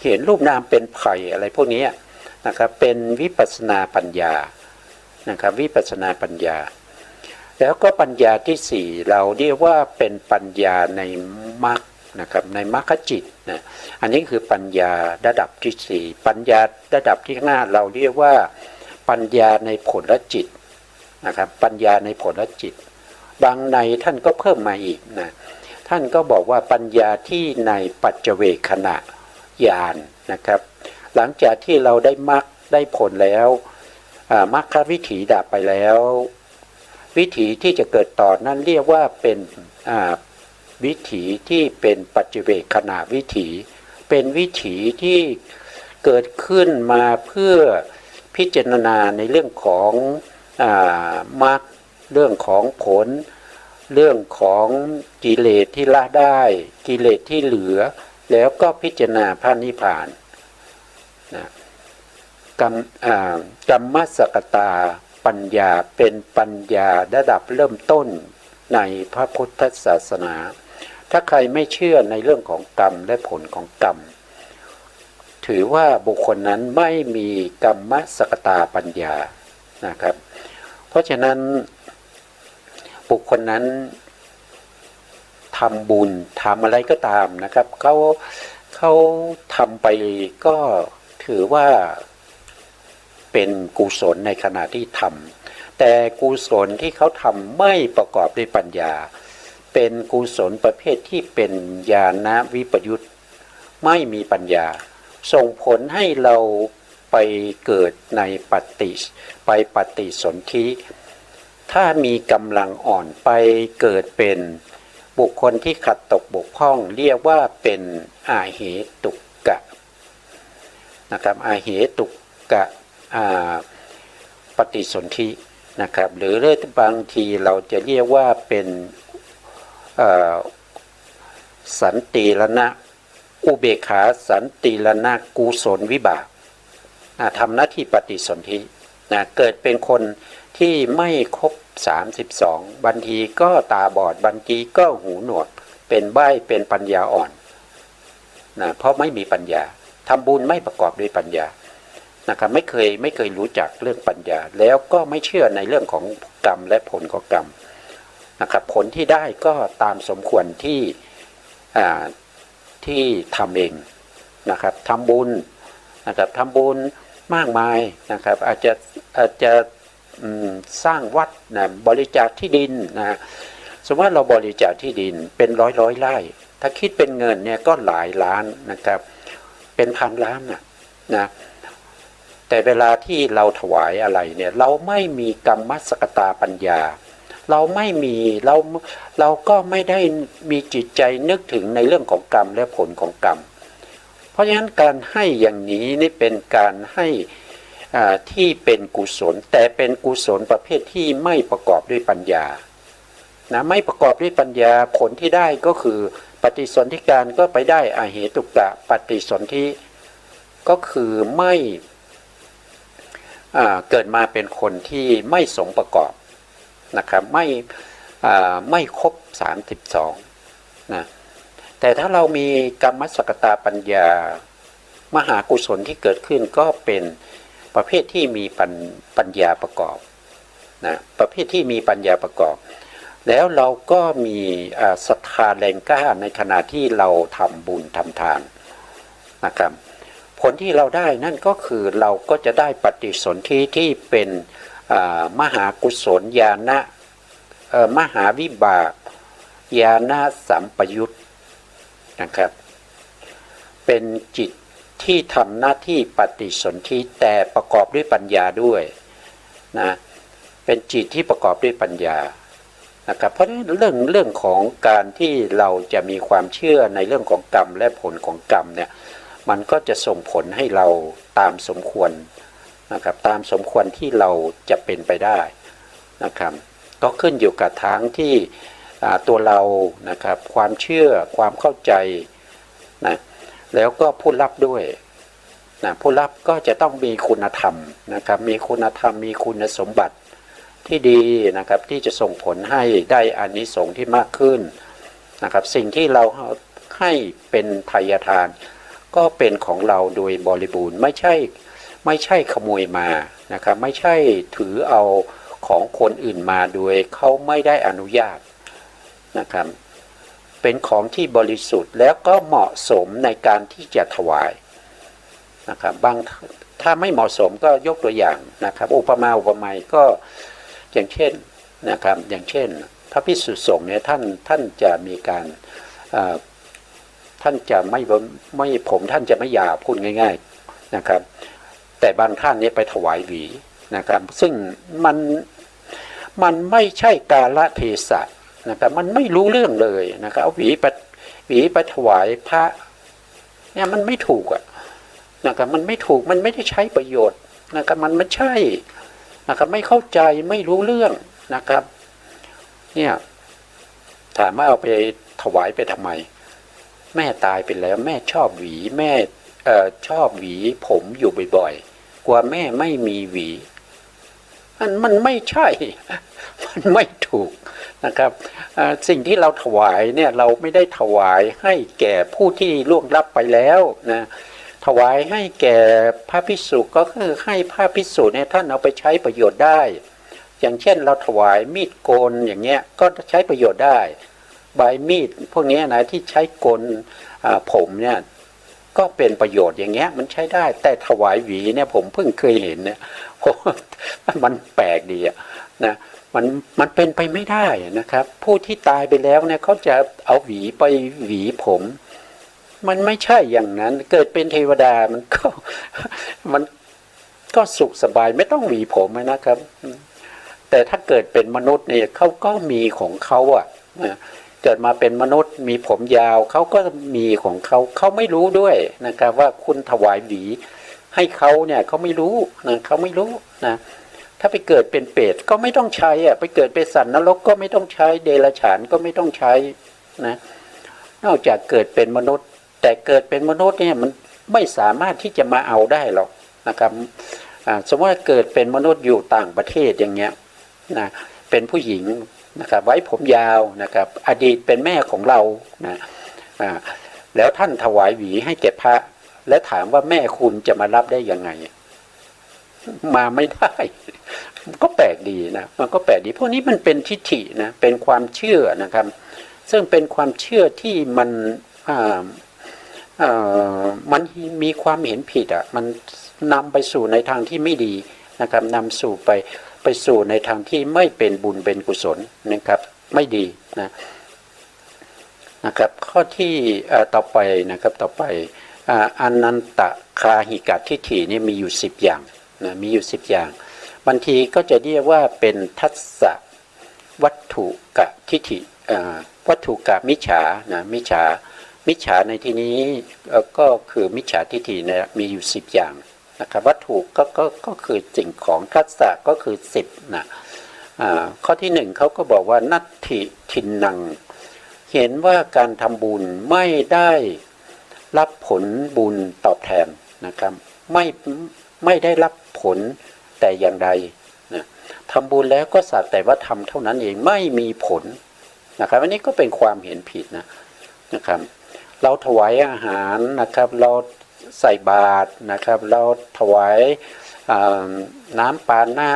เห็นรูปนามเป็นไผ่อะไรพวกนี้นะครับเป็นวิปัสสนาปัญญานะครับวิปัสสนาปัญญาแล้วก็ปัญญาที่4เราเรียกว่าเป็นปัญญาในมรรค นะครับในมรรคจิตนะอันนี้คือปัญญาระดับที่ 4ปัญญาระดับที่ 5เราเรียกว่าปัญญาในผลจิตนะครับปัญญาในผลจิตบางในท่านก็เพิ่มมาอีกนะท่านก็บอกว่าปัญญาที่ในปัจเจเวคขณะญาณนะครับหลังจากที่เราได้มรรคได้ผลแล้วมรรควิถีดับไปแล้ววิถีที่จะเกิดต่อนั้นเรียกว่าเป็นวิถีที่เป็นปัจเจเวคขณะวิถีเป็นวิถีที่เกิดขึ้นมาเพื่อพิจารณาในเรื่องของมรรคเรื่องของผลเรื่องของกิเลสที่ละได้กิเลสที่เหลือแล้วก็พิจารณาพระนิพพานนะกรรมสกตาปัญญาเป็นปัญญาระดับเริ่มต้นในพระพุทธศาสนาถ้าใครไม่เชื่อในเรื่องของกรรมและผลของกรรมถือว่าบุคคลนั้นไม่มีกรรมสกตาปัญญานะครับเพราะฉะนั้นบุคคลนั้นทำบุญทำอะไรก็ตามนะครับเขาทำไปก็ถือว่าเป็นกุศลในขณะที่ทำแต่กุศลที่เขาทำไม่ประกอบด้วยปัญญาเป็นกุศลประเภทที่เป็นญาณวิปยุตไม่มีปัญญาส่งผลให้เราไปเกิดในปฏิสนธิถ้ามีกำลังอ่อนไปเกิดเป็นบุคคลที่ขัดตกบกพร่องเรียกว่าเป็นอาเหตุกะนะครับอาเหตุกะปฏิสนธินะครับหรือบางทีเราจะเรียกว่าเป็นสันติรณะอุเบกขาสันติรณะกุศลวิบากทำหน้าที่ปฏิสนธิเกิดเป็นคนที่ไม่ครบ32บางทีก็ตาบอดบางทีก็หูหนวกเป็นใบ้เป็นปัญญาอ่อนเพราะไม่มีปัญญาทำบุญไม่ประกอบด้วยปัญญานะครับไม่เคยรู้จักเรื่องปัญญาแล้วก็ไม่เชื่อในเรื่องของกรรมและผลของกรรมนะครับผลที่ได้ก็ตามสมควรที่ทำเองนะครับทำบุญนะครับทำบุญมากมายนะครับอาจจะสร้างวัดนะบริจาคที่ดินนะสมมติว่าเราบริจาคที่ดินเป็นร้อยไร่ถ้าคิดเป็นเงินเนี่ยก็หลายล้านนะครับเป็นพันล้านนะแต่เวลาที่เราถวายอะไรเนี่ยเราไม่มีกรรมสกตาปัญญาเราไม่มีเราก็ไม่ได้มีจิตใจนึกถึงในเรื่องของกรรมและผลของกรรมเพราะฉะนั้นการให้อย่างนี้นี่เป็นการให้ที่เป็นกุศลแต่เป็นกุศลประเภทที่ไม่ประกอบด้วยปัญญาไม่ประกอบด้วยปัญญาผลที่ได้ก็คือปฏิสนธิการก็ไปได้อาเหตุกะปฏิสนธิก็คือไม่เกิดมาเป็นคนที่ไม่สมประกอบนะครับไม่ครบ32นะแต่ถ้าเรามีกรรมสกตาปัญญามหากุศลที่เกิดขึ้นก็เป็นประเภทที่มีปัญญาประกอบนะประเภทที่มีปัญญาประกอบแล้วเราก็มีศรัทธาแรงกล้าในขณะที่เราทำบุญทำทานนะครับผลที่เราได้นั่นก็คือเราก็จะได้ปฏิสนธิที่เป็นมหากุศลญาณมหาวิบากญาณสัมปยุตนะครับเป็นจิตที่ทำหน้าที่ปฏิสนธิแต่ประกอบด้วยปัญญาด้วยนะเป็นจิตที่ประกอบด้วยปัญญานะครับเพราะฉะนั้นเรื่องของการที่เราจะมีความเชื่อในเรื่องของกรรมและผลของกรรมเนี่ยมันก็จะส่งผลให้เราตามสมควรนะครับตามสมควรที่เราจะเป็นไปได้นะครับก็ขึ้นอยู่กับทางที่ตัวเรานะครับความเชื่อความเข้าใจนะแล้วก็ผู้รับด้วยนะผู้รับก็จะต้องมีคุณธรรมนะครับมีคุณธรรมมีคุณสมบัติที่ดีนะครับที่จะส่งผลให้ได้อานิสงส์ที่มากขึ้นนะครับสิ่งที่เราให้เป็นทายทานก็เป็นของเราโดยบริบูรณ์ไม่ใช่ขโมยมานะครับไม่ใช่ถือเอาของคนอื่นมาโดยเขาไม่ได้อนุญาตนะครับ เป็นของที่บริสุทธิ์แล้วก็เหมาะสมในการที่จะถวายนะครับบางถ้าไม่เหมาะสมก็ยกตัวอย่างนะครับอุปมาอุปไมยก็อย่างเช่นนะครับอย่างเช่นพระภิกษุสงฆ์เนี่ยท่านจะมีการท่านจะไม่ผมท่านจะไม่หยาบพูดง่ายๆนะครับแต่บางท่านเนี่ยไปถวายหวีนะครับซึ่งมันไม่ใช่กาลเทศะนะครับมันไม่รู้เรื่องเลยนะครับเอาหวีไปถวายพระเนี่ยมันไม่ถูกอ่ะนะครับมันไม่ถูกมันไม่ได้ใช้ประโยชน์นะครับมันไม่ใช่นะครับไม่เข้าใจไม่รู้เรื่องนะครับเนี่ยถามว่าเอาไปถวายไปทำไมแม่ตายไปแล้วแม่ชอบหวีแม่ชอบหวีผมอยู่บ่อยๆกลัวแม่ไม่มีหวีมันไม่ใช่มันไม่ถูกนะครับสิ่งที่เราถวายเนี่ยเราไม่ได้ถวายให้แก่ผู้ที่ล่วงลับไปแล้วนะถวายให้แก่พระภิกษุก็คือให้พระภิกษุเนี่ยท่านเอาไปใช้ประโยชน์ได้อย่างเช่นเราถวายมีดโกนอย่างเงี้ยก็ใช้ประโยชน์ได้ใบมีดพวกนี้นะที่ใช้โกนผมเนี่ยก็เป็นประโยชน์อย่างเงี้ยมันใช้ได้แต่ถวายหวีเนี่ยผมเพิ่งเคยเห็นเนี่ยมันแปลกดีอะนะมันเป็นไปไม่ได้นะครับผู้ที่ตายไปแล้วเนี่ยเขาจะเอาหวีไปหวีผมมันไม่ใช่อย่างนั้นเกิดเป็นเทวดามันก็สุขสบายไม่ต้องหวีผมนะครับแต่ถ้าเกิดเป็นมนุษย์เนี่ยเขาก็มีของเขาอ่ะเกิดมาเป็นมนุษย์มีผมยาวเขาก็มีของเขาไม่รู้ด้วยนะครับว่าคุณถวายหวีให้เขาเนี่ยเขาไม่รู้นะเขาไม่รู้นะถ้าไปเกิดเป็นเปรตก็ไม่ต้องใช้อ่ะไปเกิดเป็นสัตว์นรกก็ไม่ต้องใช้เดรัจฉานก็ไม่ต้องใช้นะนอกจากเกิดเป็นมนุษย์แต่เกิดเป็นมนุษย์เนี่ยมันไม่สามารถที่จะมาเอาได้หรอกนะครับสมมติว่าเกิดเป็นมนุษย์อยู่ต่างประเทศอย่างเงี้ยนะเป็นผู้หญิงนะครับไว้ผมยาวนะครับอดีตเป็นแม่ของเรานะแล้วท่านถวายหวีให้แก่พระและถามว่าแม่คุณจะมารับได้ยังไงมาไม่ได้มันก็แปลกดีนะมันก็แปลกดีพวกนี้มันเป็นทิฏฐินะเป็นความเชื่อนะครับซึ่งเป็นความเชื่อที่มันมีความเห็นผิดอ่ะมันนำไปสู่ในทางที่ไม่ดีนะครับนำสู่ไปสู่ในทางที่ไม่เป็นบุญเป็นกุศลนะครับไม่ดีนะครับข้อที่ต่อไปนะครับต่อไปอนันตคาหิกทิฏฐินี่มีอยู่10อย่างนะมีอยู่10อย่างบางทีก็จะเรียกว่าเป็นทัสสะวัตถุกะทิฏฐิวัตถุกะมิจฉานะมิจฉาในที่นี้ก็คือมิจฉาทิฏฐิเนี่ยมีอยู่10อย่างนะครับวัตถุก็คือสิ่งของทัสสะก็คือ10นะข้อที่1เขาก็บอกว่านัตถิทินนังเห็นว่าการทำบุญไม่ได้รับผลบุญตอบแทนนะครับไม่ได้รับผลแต่อย่างใดนะทำบุญแล้วก็สักแต่ว่าทำเท่านั้นเองไม่มีผลนะครับอันนี้ก็เป็นความเห็นผิดนะครับเราถวายอาหารนะครับเราใส่บาตรนะครับเราถวายน้ำปานะ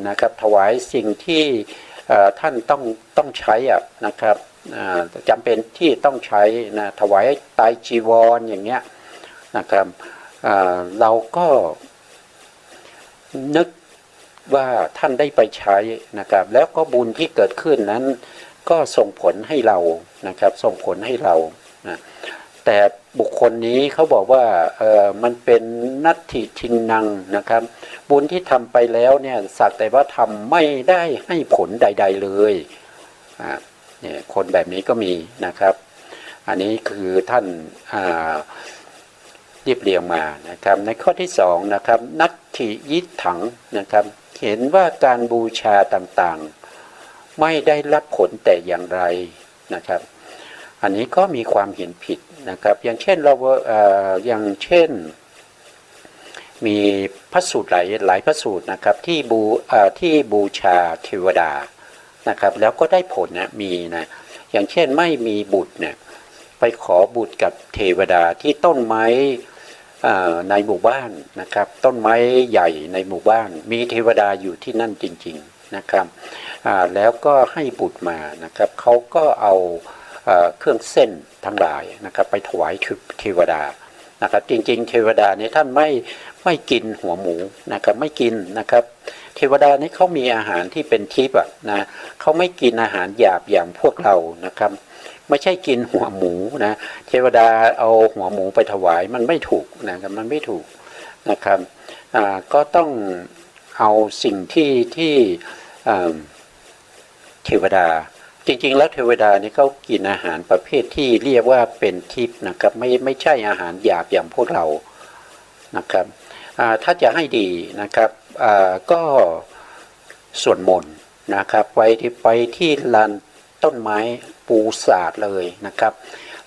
นะครับถวายสิ่งที่ท่านต้องใช้นะครับจำเป็นที่ต้องใช้นะถวายไตรจีวรอย่างเงี้ยนะครับเราก็นึกว่าท่านได้ไปใช้นะครับแล้วก็บุญที่เกิดขึ้นนั้นก็ส่งผลให้เรานะครับส่งผลให้เรานะแต่บุคคลนี้เขาบอกว่ามันเป็นนัตถิทินนังนะครับบุญที่ทำไปแล้วเนี่ยสักแต่ว่าทำไม่ได้ให้ผลใดๆเลยเนี่ยคนแบบนี้ก็มีนะครับอันนี้คือท่านเรียบเรียงมานะครับในข้อที่2นะครับนัตถิยิถังนะครับเห็นว่าการบูชาต่างๆไม่ได้รับผลแต่อย่างไรนะครับอันนี้ก็มีความเห็นผิดนะครับอย่างเช่นอย่างเช่นมีพระสูตรหลายพระสูตรนะครับที่บูชาเทวดานะครับแล้วก็ได้ผลนะมีนะอย่างเช่นไม่มีบุตรเนี่ยไปขอบุตรกับเทวดาที่ต้นไม้ในหมู่บ้านนะครับต้นไม้ใหญ่ในหมู่บ้านมีเทวดาอยู่ที่นั่นจริงๆนะครับแล้วก็ให้บุตรมานะครับเขาก็เอา เครื่องเส้นทั้งหลายนะครับไปถวายเทวดานะครับจริงๆเทวดาเนี่ยท่านไม่กินหัวหมูนะครับไม่กินนะครับเทวดานี่เขามีอาหารที่เป็นทิพย์นะเขาไม่กินอาหารหยาบอย่างพวกเรานะครับไม่ใช่กินหัวหมูนะเทวดาเอาหัวหมูไปถวายมันไม่ถูกนะครับมันไม่ถูกนะครับก็ต้องเอาสิ่งที่เทวดาจริงๆแล้วเทวดานี่เขากินอาหารประเภทที่เรียกว่าเป็นทิพย์นะครับไม่ใช่อาหารหยาบอย่างพวกเรานะครับถ้าจะให้ดีนะครับก็สวดมนต์นะครับไปที่ลานต้นไม้ปูสาดเลยนะครับ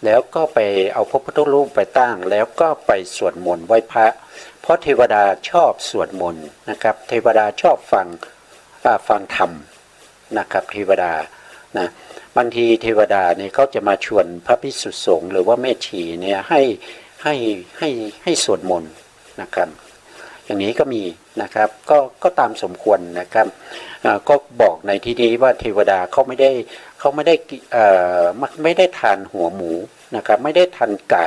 แล้วก็ไปเอาพระพุทธรูปไปตั้งแล้วก็ไปสวดมนต์ไหว้พระเพราะเทวดาชอบสวดมนต์นะครับเทวดาชอบฟังธรรมนะครับเทวดานะบางทีเทวดาเนี่ยเขาจะมาชวนพระภิกษุสงฆ์หรือว่าแม่ชีเนี่ยให้สวดมนต์นะครับอย่างนี้ก็มีนะครับก็ตามสมควรนะครับก็บอกในที่นี้ว่าเทวดาเขาไม่ได้ทานหัวหมูนะครับไม่ได้ทานไก่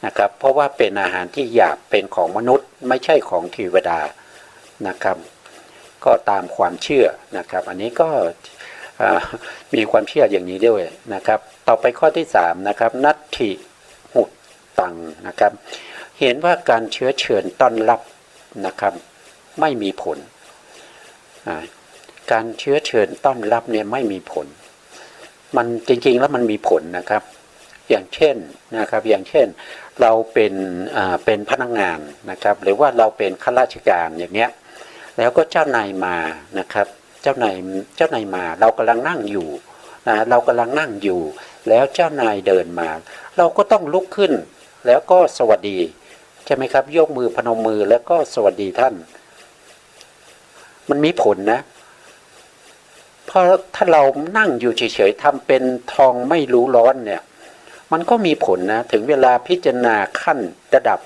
นะครับเพราะว่าเป็นอาหารที่หยาบเป็นของมนุษย์ไม่ใช่ของเทวดานะครับก็ตามความเชื่อนะครับอันนี้ก็มีความเชื่ออย่างนี้ด้วยนะครับต่อไปข้อที่3นะครับนัตถิหุตตังนะครับเห็นว่าการเชื้อเชิญต้อนรับนะครับไม่มีผลการเชื้อเชิญต้อนรับเนี่ยไม่มีผลมันจริงๆแล้วมันมีผลนะครับอย่างเช่นนะครับอย่างเช่นเราเป็นพนักงานนะครับหรือว่าเราเป็นข้าราชการอย่างเงี้ยแล้วก็เจ้านายมานะครับเจ้านายมาเรากำลังนั่งอยู่นะเรากำลังนั่งอยู่แล้วเจ้านายเดินมาเราก็ต้องลุกขึ้นแล้วก็สวัสดีใช่ไหมครับยกมือพนมมือแล้วก็สวัสดีท่านมันมีผลนะเพราะถ้าเรานั่งอยู่เฉยๆทำเป็นทองไม่รู้ร้อนเนี่ยมันก็มีผลนะถึงเวลาพิจารณาขั้นระดับ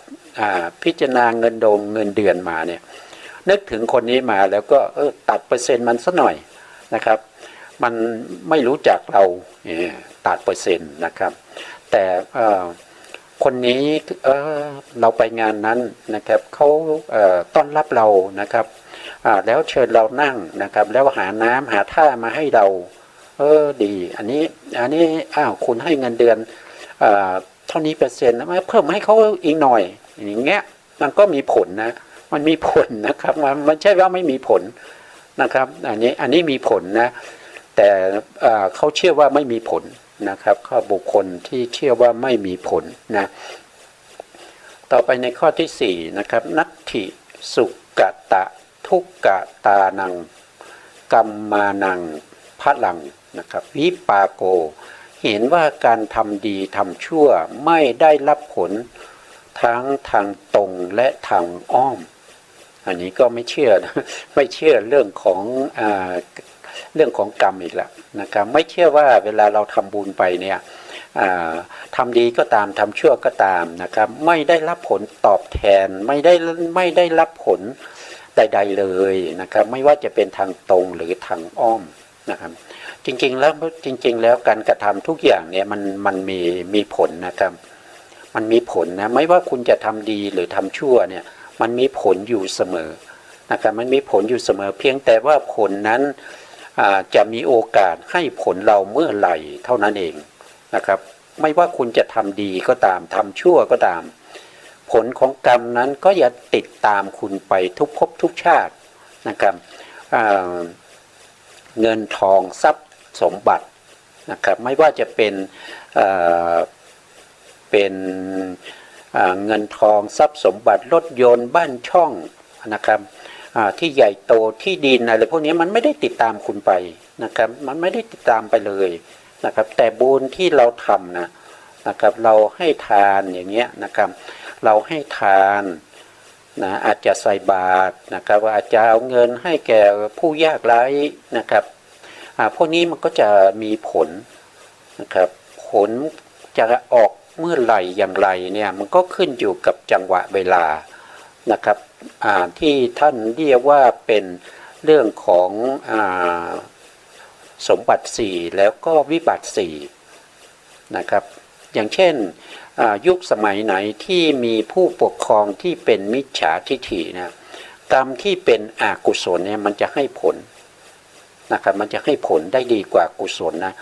พิจารณาเงินเดือนมาเนี่ยนึกถึงคนนี้มาแล้วก็ตัดเปอร์เซ็นต์มันสักหน่อยนะครับมันไม่รู้จักเราตัดเปอร์เซ็นต์นะครับแต่คนนี้เราไปงานนั้นนะครับเขาต้อนรับเรานะครับแล้วเชิญเรานั่งนะครับแล้วหาน้ำหาท่ามาให้เราดีอันนี้คุณให้เงินเดือนเท่านี้เปอร์เซ็นต์แล้วเพิ่มให้เขาอีกหน่อยอย่างเงี้ยมันก็มีผลนะมันมีผลนะครับมันใช่ว่าไม่มีผลนะครับอันนี้มีผลนะแต่เขาเชื่อว่าไม่มีผลนะครับข้อบุคคลที่เชื่อว่าไม่มีผลนะต่อไปในข้อที่4นะครับนัตถิสุกตะทุกกตานังกัมมานังพะลังนะครับวิปาโกเห็นว่าการทำดีทำชั่วไม่ได้รับผลทั้งทางตรงและทางอ้อมอันนี้ก็ไม่เชื่อไม่เชื่อเรื่องของกรรมอีกแล้วนะครับไม่เชื่อว่าเวลาเราทำบุญไปเนี่ยทำดีก็ตามทำชั่วก็ตามนะครับไม่ได้รับผลตอบแทนไม่ได้รับผลใดๆเลยนะครับไม่ว่าจะเป็นทางตรงหรือทางอ้อมนะครับจริงๆแล้วการกระทำทุกอย่างเนี่ยมันมีผลนะครับมันมีผลนะไม่ว่าคุณจะทำดีหรือทำชั่วเนี่ยมันมีผลอยู่เสมอนะครับมันมีผลอยู่เสมอเพียงแต่ว่าผลนั้นจะมีโอกาสให้ผลเราเมื่อไหร่เท่านั้นเองนะครับไม่ว่าคุณจะทำดีก็ตามทำชั่วก็ตามผลของกรรมนั้นก็จะติดตามคุณไปทุกภพทุกชาตินะครับเงินทองทรัพย์สมบัตินะครับไม่ว่าจะเป็นเงินทองทรัพย์สมบัติรถยนต์บ้านช่องนะครับที่ใหญ่โตที่ดินอะไรพวกนี้มันไม่ได้ติดตามคุณไปนะครับมันไม่ได้ติดตามไปเลยนะครับแต่บุญที่เราทำนะครับเราให้ทานอย่างเงี้ยนะครับเราให้ทานนะอาจจะใส่บาตรนะครับอาจจะเอาเงินให้แก่ผู้ยากไร้นะครับพวกนี้มันก็จะมีผลนะครับผลจะออกเมื่อไหร่อย่างไรเนี่ยมันก็ขึ้นอยู่กับจังหวะเวลานะครับที่ท่านเรียกว่าเป็นเรื่องของสมบัติ4แล้วก็วิบัติ4 นะครับอย่างเช่นยุคสมัยไหนที่มีผู้ปกครองที่เป็นมิจฉาทิฐินะกรรมที่เป็นอกุศลเนี่ยมันจะให้ผลนะครับมันจะให้ผลได้ดีกว่ากุศลนะ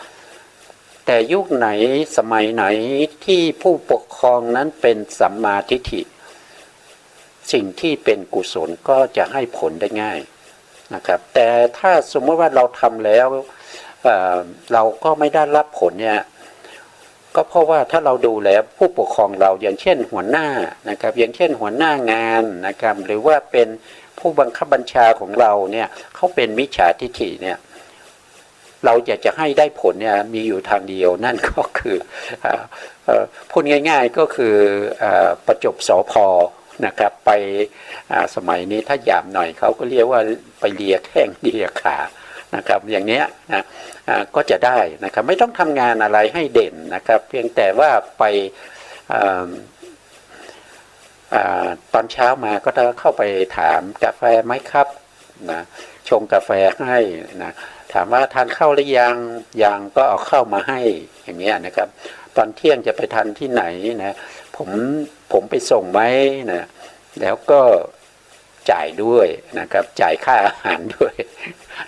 แต่ยุคไหนสมัยไหนที่ผู้ปกครองนั้นเป็นสัมมาทิฏฐิสิ่งที่เป็นกุศลก็จะให้ผลได้ง่ายนะครับแต่ถ้าสมมติว่าเราทำแล้วเราก็ไม่ได้รับผลเนี่ยก็เพราะว่าถ้าเราดูแล้วผู้ปกครองเราอย่างเช่นหัวหน้านะครับอย่างเช่นหัวหน้างานนะครับหรือว่าเป็นผู้บังคับบัญชาของเราเนี่ยเขาเป็นมิจฉาทิฐิเนี่ยเราอยากจะให้ได้ผลเนี่ยมีอยู่ทางเดียวนั่นก็คือพูดง่ายๆก็คือประจบสพนะครับไปสมัยนี้ถ้าหยาบหน่อยเขาก็เรียกว่าไปเลียแข้งเลียขานะครับอย่างเนี้ยนะก็จะได้นะครับไม่ต้องทำงานอะไรให้เด่นนะครับเพียงแต่ว่าไปตอนเช้ามาก็จะเข้าไปถามกาแฟไหมครับนะชงกาแฟให้นะถามว่าทานข้าวหรือยังก็เอาเข้ามาให้อย่างเงี้ยนะครับตอนเที่ยงจะไปทานที่ไหนนะผมไปส่งไหมนะแล้วก็จ่ายด้วยนะครับจ่ายค่าอาหารด้วย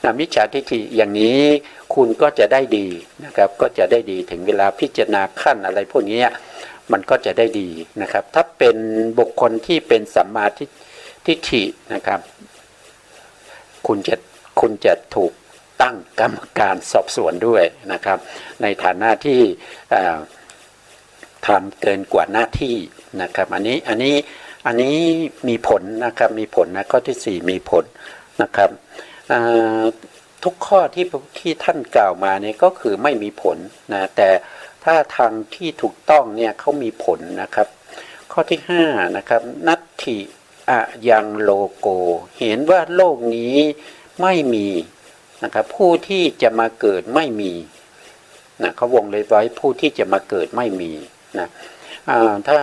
นะมิจฉาทิฏฐิอย่างนี้คุณก็จะได้ดีนะครับก็จะได้ดีถึงเวลาพิจารณาขั้นอะไรพวกนี้มันก็จะได้ดีนะครับถ้าเป็นบุคคลที่เป็นสัมมาทิฏฐินะครับคุณจะถูกตั้งกรรมการสอบสวนด้วยนะครับในฐานะที่ทำเกินกว่าหน้าที่นะครับอันนี้มีผลนะครับมีผลนะข้อที่4มีผลนะครับทุกข้อที่ท่านกล่าวมาเนี่ยก็คือไม่มีผลนะแต่ถ้าทางที่ถูกต้องเนี่ยเขามีผลนะครับข้อที่5นะครับนัตถิอะยังโลโกเห็นว่าโลกนี้ไม่มีนะครับผู้ที่จะมาเกิดไม่มีนะเขาวงเลยไว้ผู้ที่จะมาเกิดไม่มีนะถ้า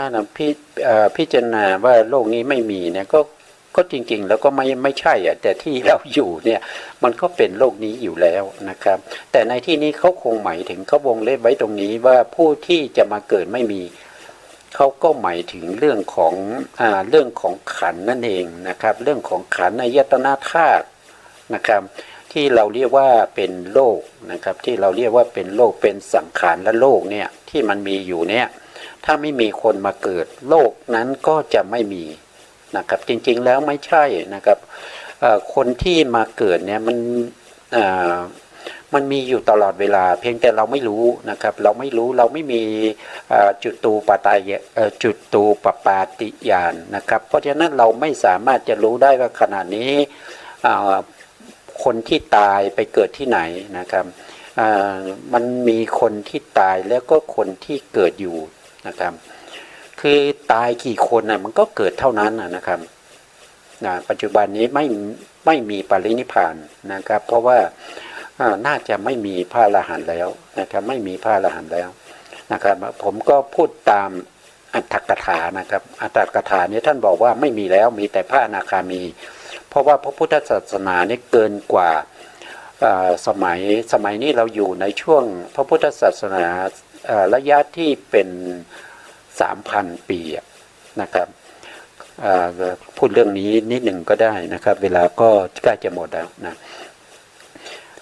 พิจารณาว่าโลกนี้ไม่มีเนี่ยก็จริงๆแล้วก็ไม่ใช่แต่ที่เราอยู่เนี่ยมันก็เป็นโลกนี้อยู่แล้วนะครับแต่ในที่นี้เขาคงหมายถึงเขาวงเล็บไว้ตรงนี้ว่าผู้ที่จะมาเกิดไม่มีเขาก็หมายถึงเรื่องของขันธ์นั่นเองนะครับเรื่องของขันธ์อายตนะธาตุนะครับที่เราเรียกว่าเป็นโลกนะครับที่เราเรียกว่าเป็นโลกเป็นสังขารและโลกเนี่ยที่มันมีอยู่เนี่ยถ้าไม่มีคนมาเกิดโลกนั้นก็จะไม่มีนะครับจริงๆแล้วไม่ใช่นะครับคนที่มาเกิดเนี่ยมันมีอยู่ตลอดเวลาเพียงแต่เราไม่รู้นะครับเราไม่รู้เราไม่มีจุตูปปาติญาณนะครับเพราะฉะนั้นเราไม่สามารถจะรู้ได้ว่าขณะนี้คนที่ตายไปเกิดที่ไหนนะครับมันมีคนที่ตายแล้วก็คนที่เกิดอยู่นะครับคือตายกี่คนน่ะมันก็เกิดเท่านั้นนะครับปัจจุบันนี้ไม่มีปรินิพพานนะครับเพราะว่าน่าจะไม่มีพระอรหันต์แล้วนะครับไม่มีพระอรหันต์แล้วนะครับผมก็พูดตามอัตถกถานะครับอัตถกถานี้ท่านบอกว่าไม่มีแล้วมีแต่พระอนาคามีเพราะว่าพระพุทธศาสนานี่เกินกว่าสมัยนี้เราอยู่ในช่วงพระพุทธศาสนาระยะที่เป็น 3,000 ปีนะครับพูดเรื่องนี้นิดหนึ่งก็ได้นะครับเวลาก็ใกล้จะหมดแล้วนะ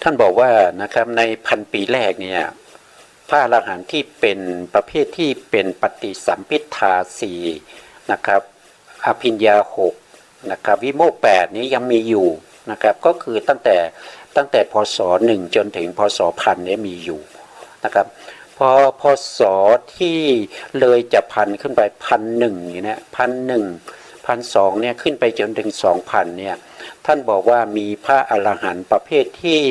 ท่านบอกว่านะครับใน1,000 ปีแรกเนี่ยพระอรหันต์ที่เป็นประเภทที่เป็นปฏิสัมภิทธา4นะครับอภิญญา6นะครับวิโมกข์8นี้ยังมีอยู่นะครับก็คือตั้งแต่พศ1จนถึงพศ1000นี้มีอยู่นะครับพอพศที่เลยจะ1,000ขึ้นไป1,001เนี่ย1,001 1,002เนี่ยขึ้นไปจนถึง 2,000เนี่ยท่านบอกว่ามีพระอรหันต์ประเภทที่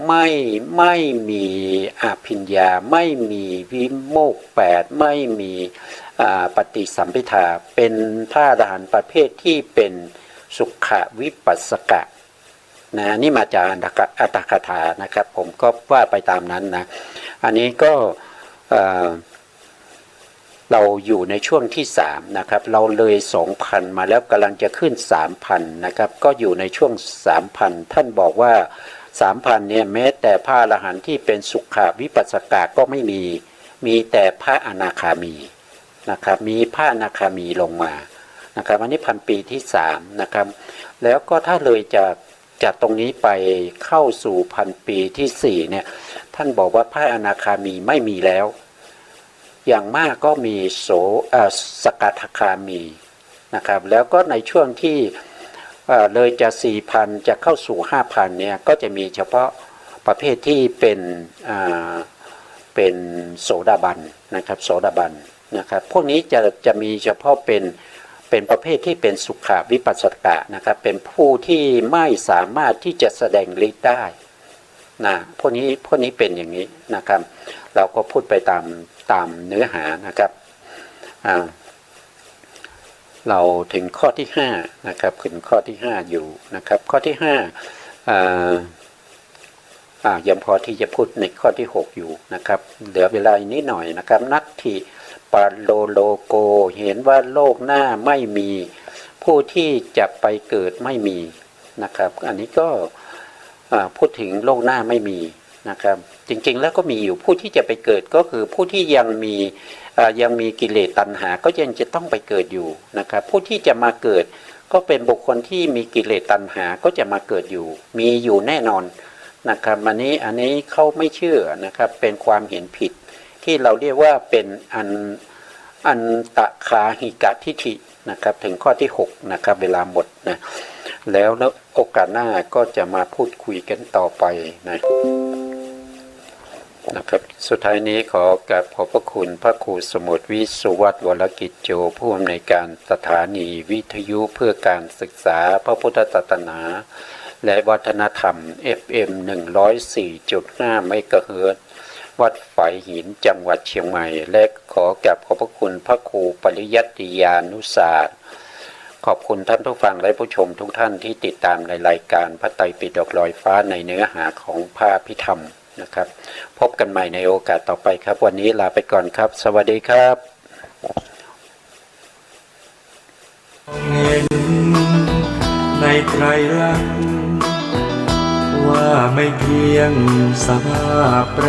ไม่มีอภิญญาไม่มีวิโมกข์8ไม่มีปฏิสัมภิทาเป็นพระอรหันต์ประเภทที่เป็นสุขวิปัสสกะนะนี่มาจากอัตถกถานะครับผมก็ว่าไปตามนั้นนะอันนี้ก็เราอยู่ในช่วงที่3นะครับเราเลย 2,000 มาแล้วกำลังจะขึ้น 3,000 นะครับก็อยู่ในช่วง 3,000 ท่านบอกว่า 3,000 เนี่ยแม้แต่พระอรหันต์ที่เป็นสุขวิปัสสกะก็ไม่มี มีแต่พระอนาคามีนะครับมีพระอนาคามีลงมานะครับอันนี้พันปีที่3นะครับแล้วก็ถ้าเลยจากตรงนี้ไปเข้าสู่พันปีที่4เนี่ยท่านบอกว่าพระอนาคามีไม่มีแล้วอย่างมากก็มีสกทาคามีนะครับแล้วก็ในช่วงที่เลยจะ 4,000 จะเข้าสู่ 5,000 เนี่ยก็จะมีเฉพาะประเภทที่เป็นโสดาบันนะครับโสดาบันนะครับพวกนี้จะมีเฉพาะเป็นประเภทที่เป็นสุขวิปัสสกะนะครับเป็นผู้ที่ไม่สามารถที่จะแสดงฤทธิ์ได้นะพวกนี้เป็นอย่างนี้นะครับเราก็พูดไปตามเนื้อหานะครับเราถึงข้อที่5นะครับถึงข้อที่5อยู่นะครับข้อที่5ยังพอที่จะพูดในข้อที่6อยู่นะครับเหลือเวลานิดหน่อยนะครับนัตถิปาโลโลโกเห็นว่าโลกหน้าไม่มีผู้ที่จะไปเกิดไม่มีนะครับอันนี้ก็พูดถึงโลกหน้าไม่มีนะครับจริงๆแล้วก็มีอยู่ผู้ที่จะไปเกิดก็คือผู้ที่ยังมีกิเลสตัณหาก็ยังจะต้องไปเกิดอยู่นะครับผู้ที่จะมาเกิดก็เป็นบุคคลที่มีกิเลสตัณหาก็จะมาเกิดอยู่มีอยู่แน่นอนนะครับอันนี้เขาไม่เชื่อนะครับเป็นความเห็นผิดที่เราเรียกว่าเป็นอันตคาหิกะทิฏฐินะครับถึงข้อที่6นะครับเวลาหมดนะแล้วโอกาสหน้าก็จะมาพูดคุยกันต่อไปนะครับสุดท้ายนี้ขอกราบขอบพระคุณพระครูสมุทรวิสุวัตรวรกิจโจผู้อำนวยการสถานีวิทยุเพื่อการศึกษาพระพุทธศาสนาและวัฒนธรรม FM 104.5 เมกะเฮิรตซ์วัดฝายหินจังหวัดเชียงใหม่และขอกราบขอบพระคุณพระครูปริยัติยานุศาสตร์ขอบคุณท่านผู้ฟังและผู้ชมทุกท่านที่ติดตามในรายการพระไตรปิฎกลอยฟ้าในเนื้อหาของพระพิธรรมนะครับพบกันใหม่ในโอกาสต่อไปครับวันนี้ลาไปก่อนครับสวัสดีครับเห็นในไตรลักษณ์ว่าไม่เพียงสภาพแปร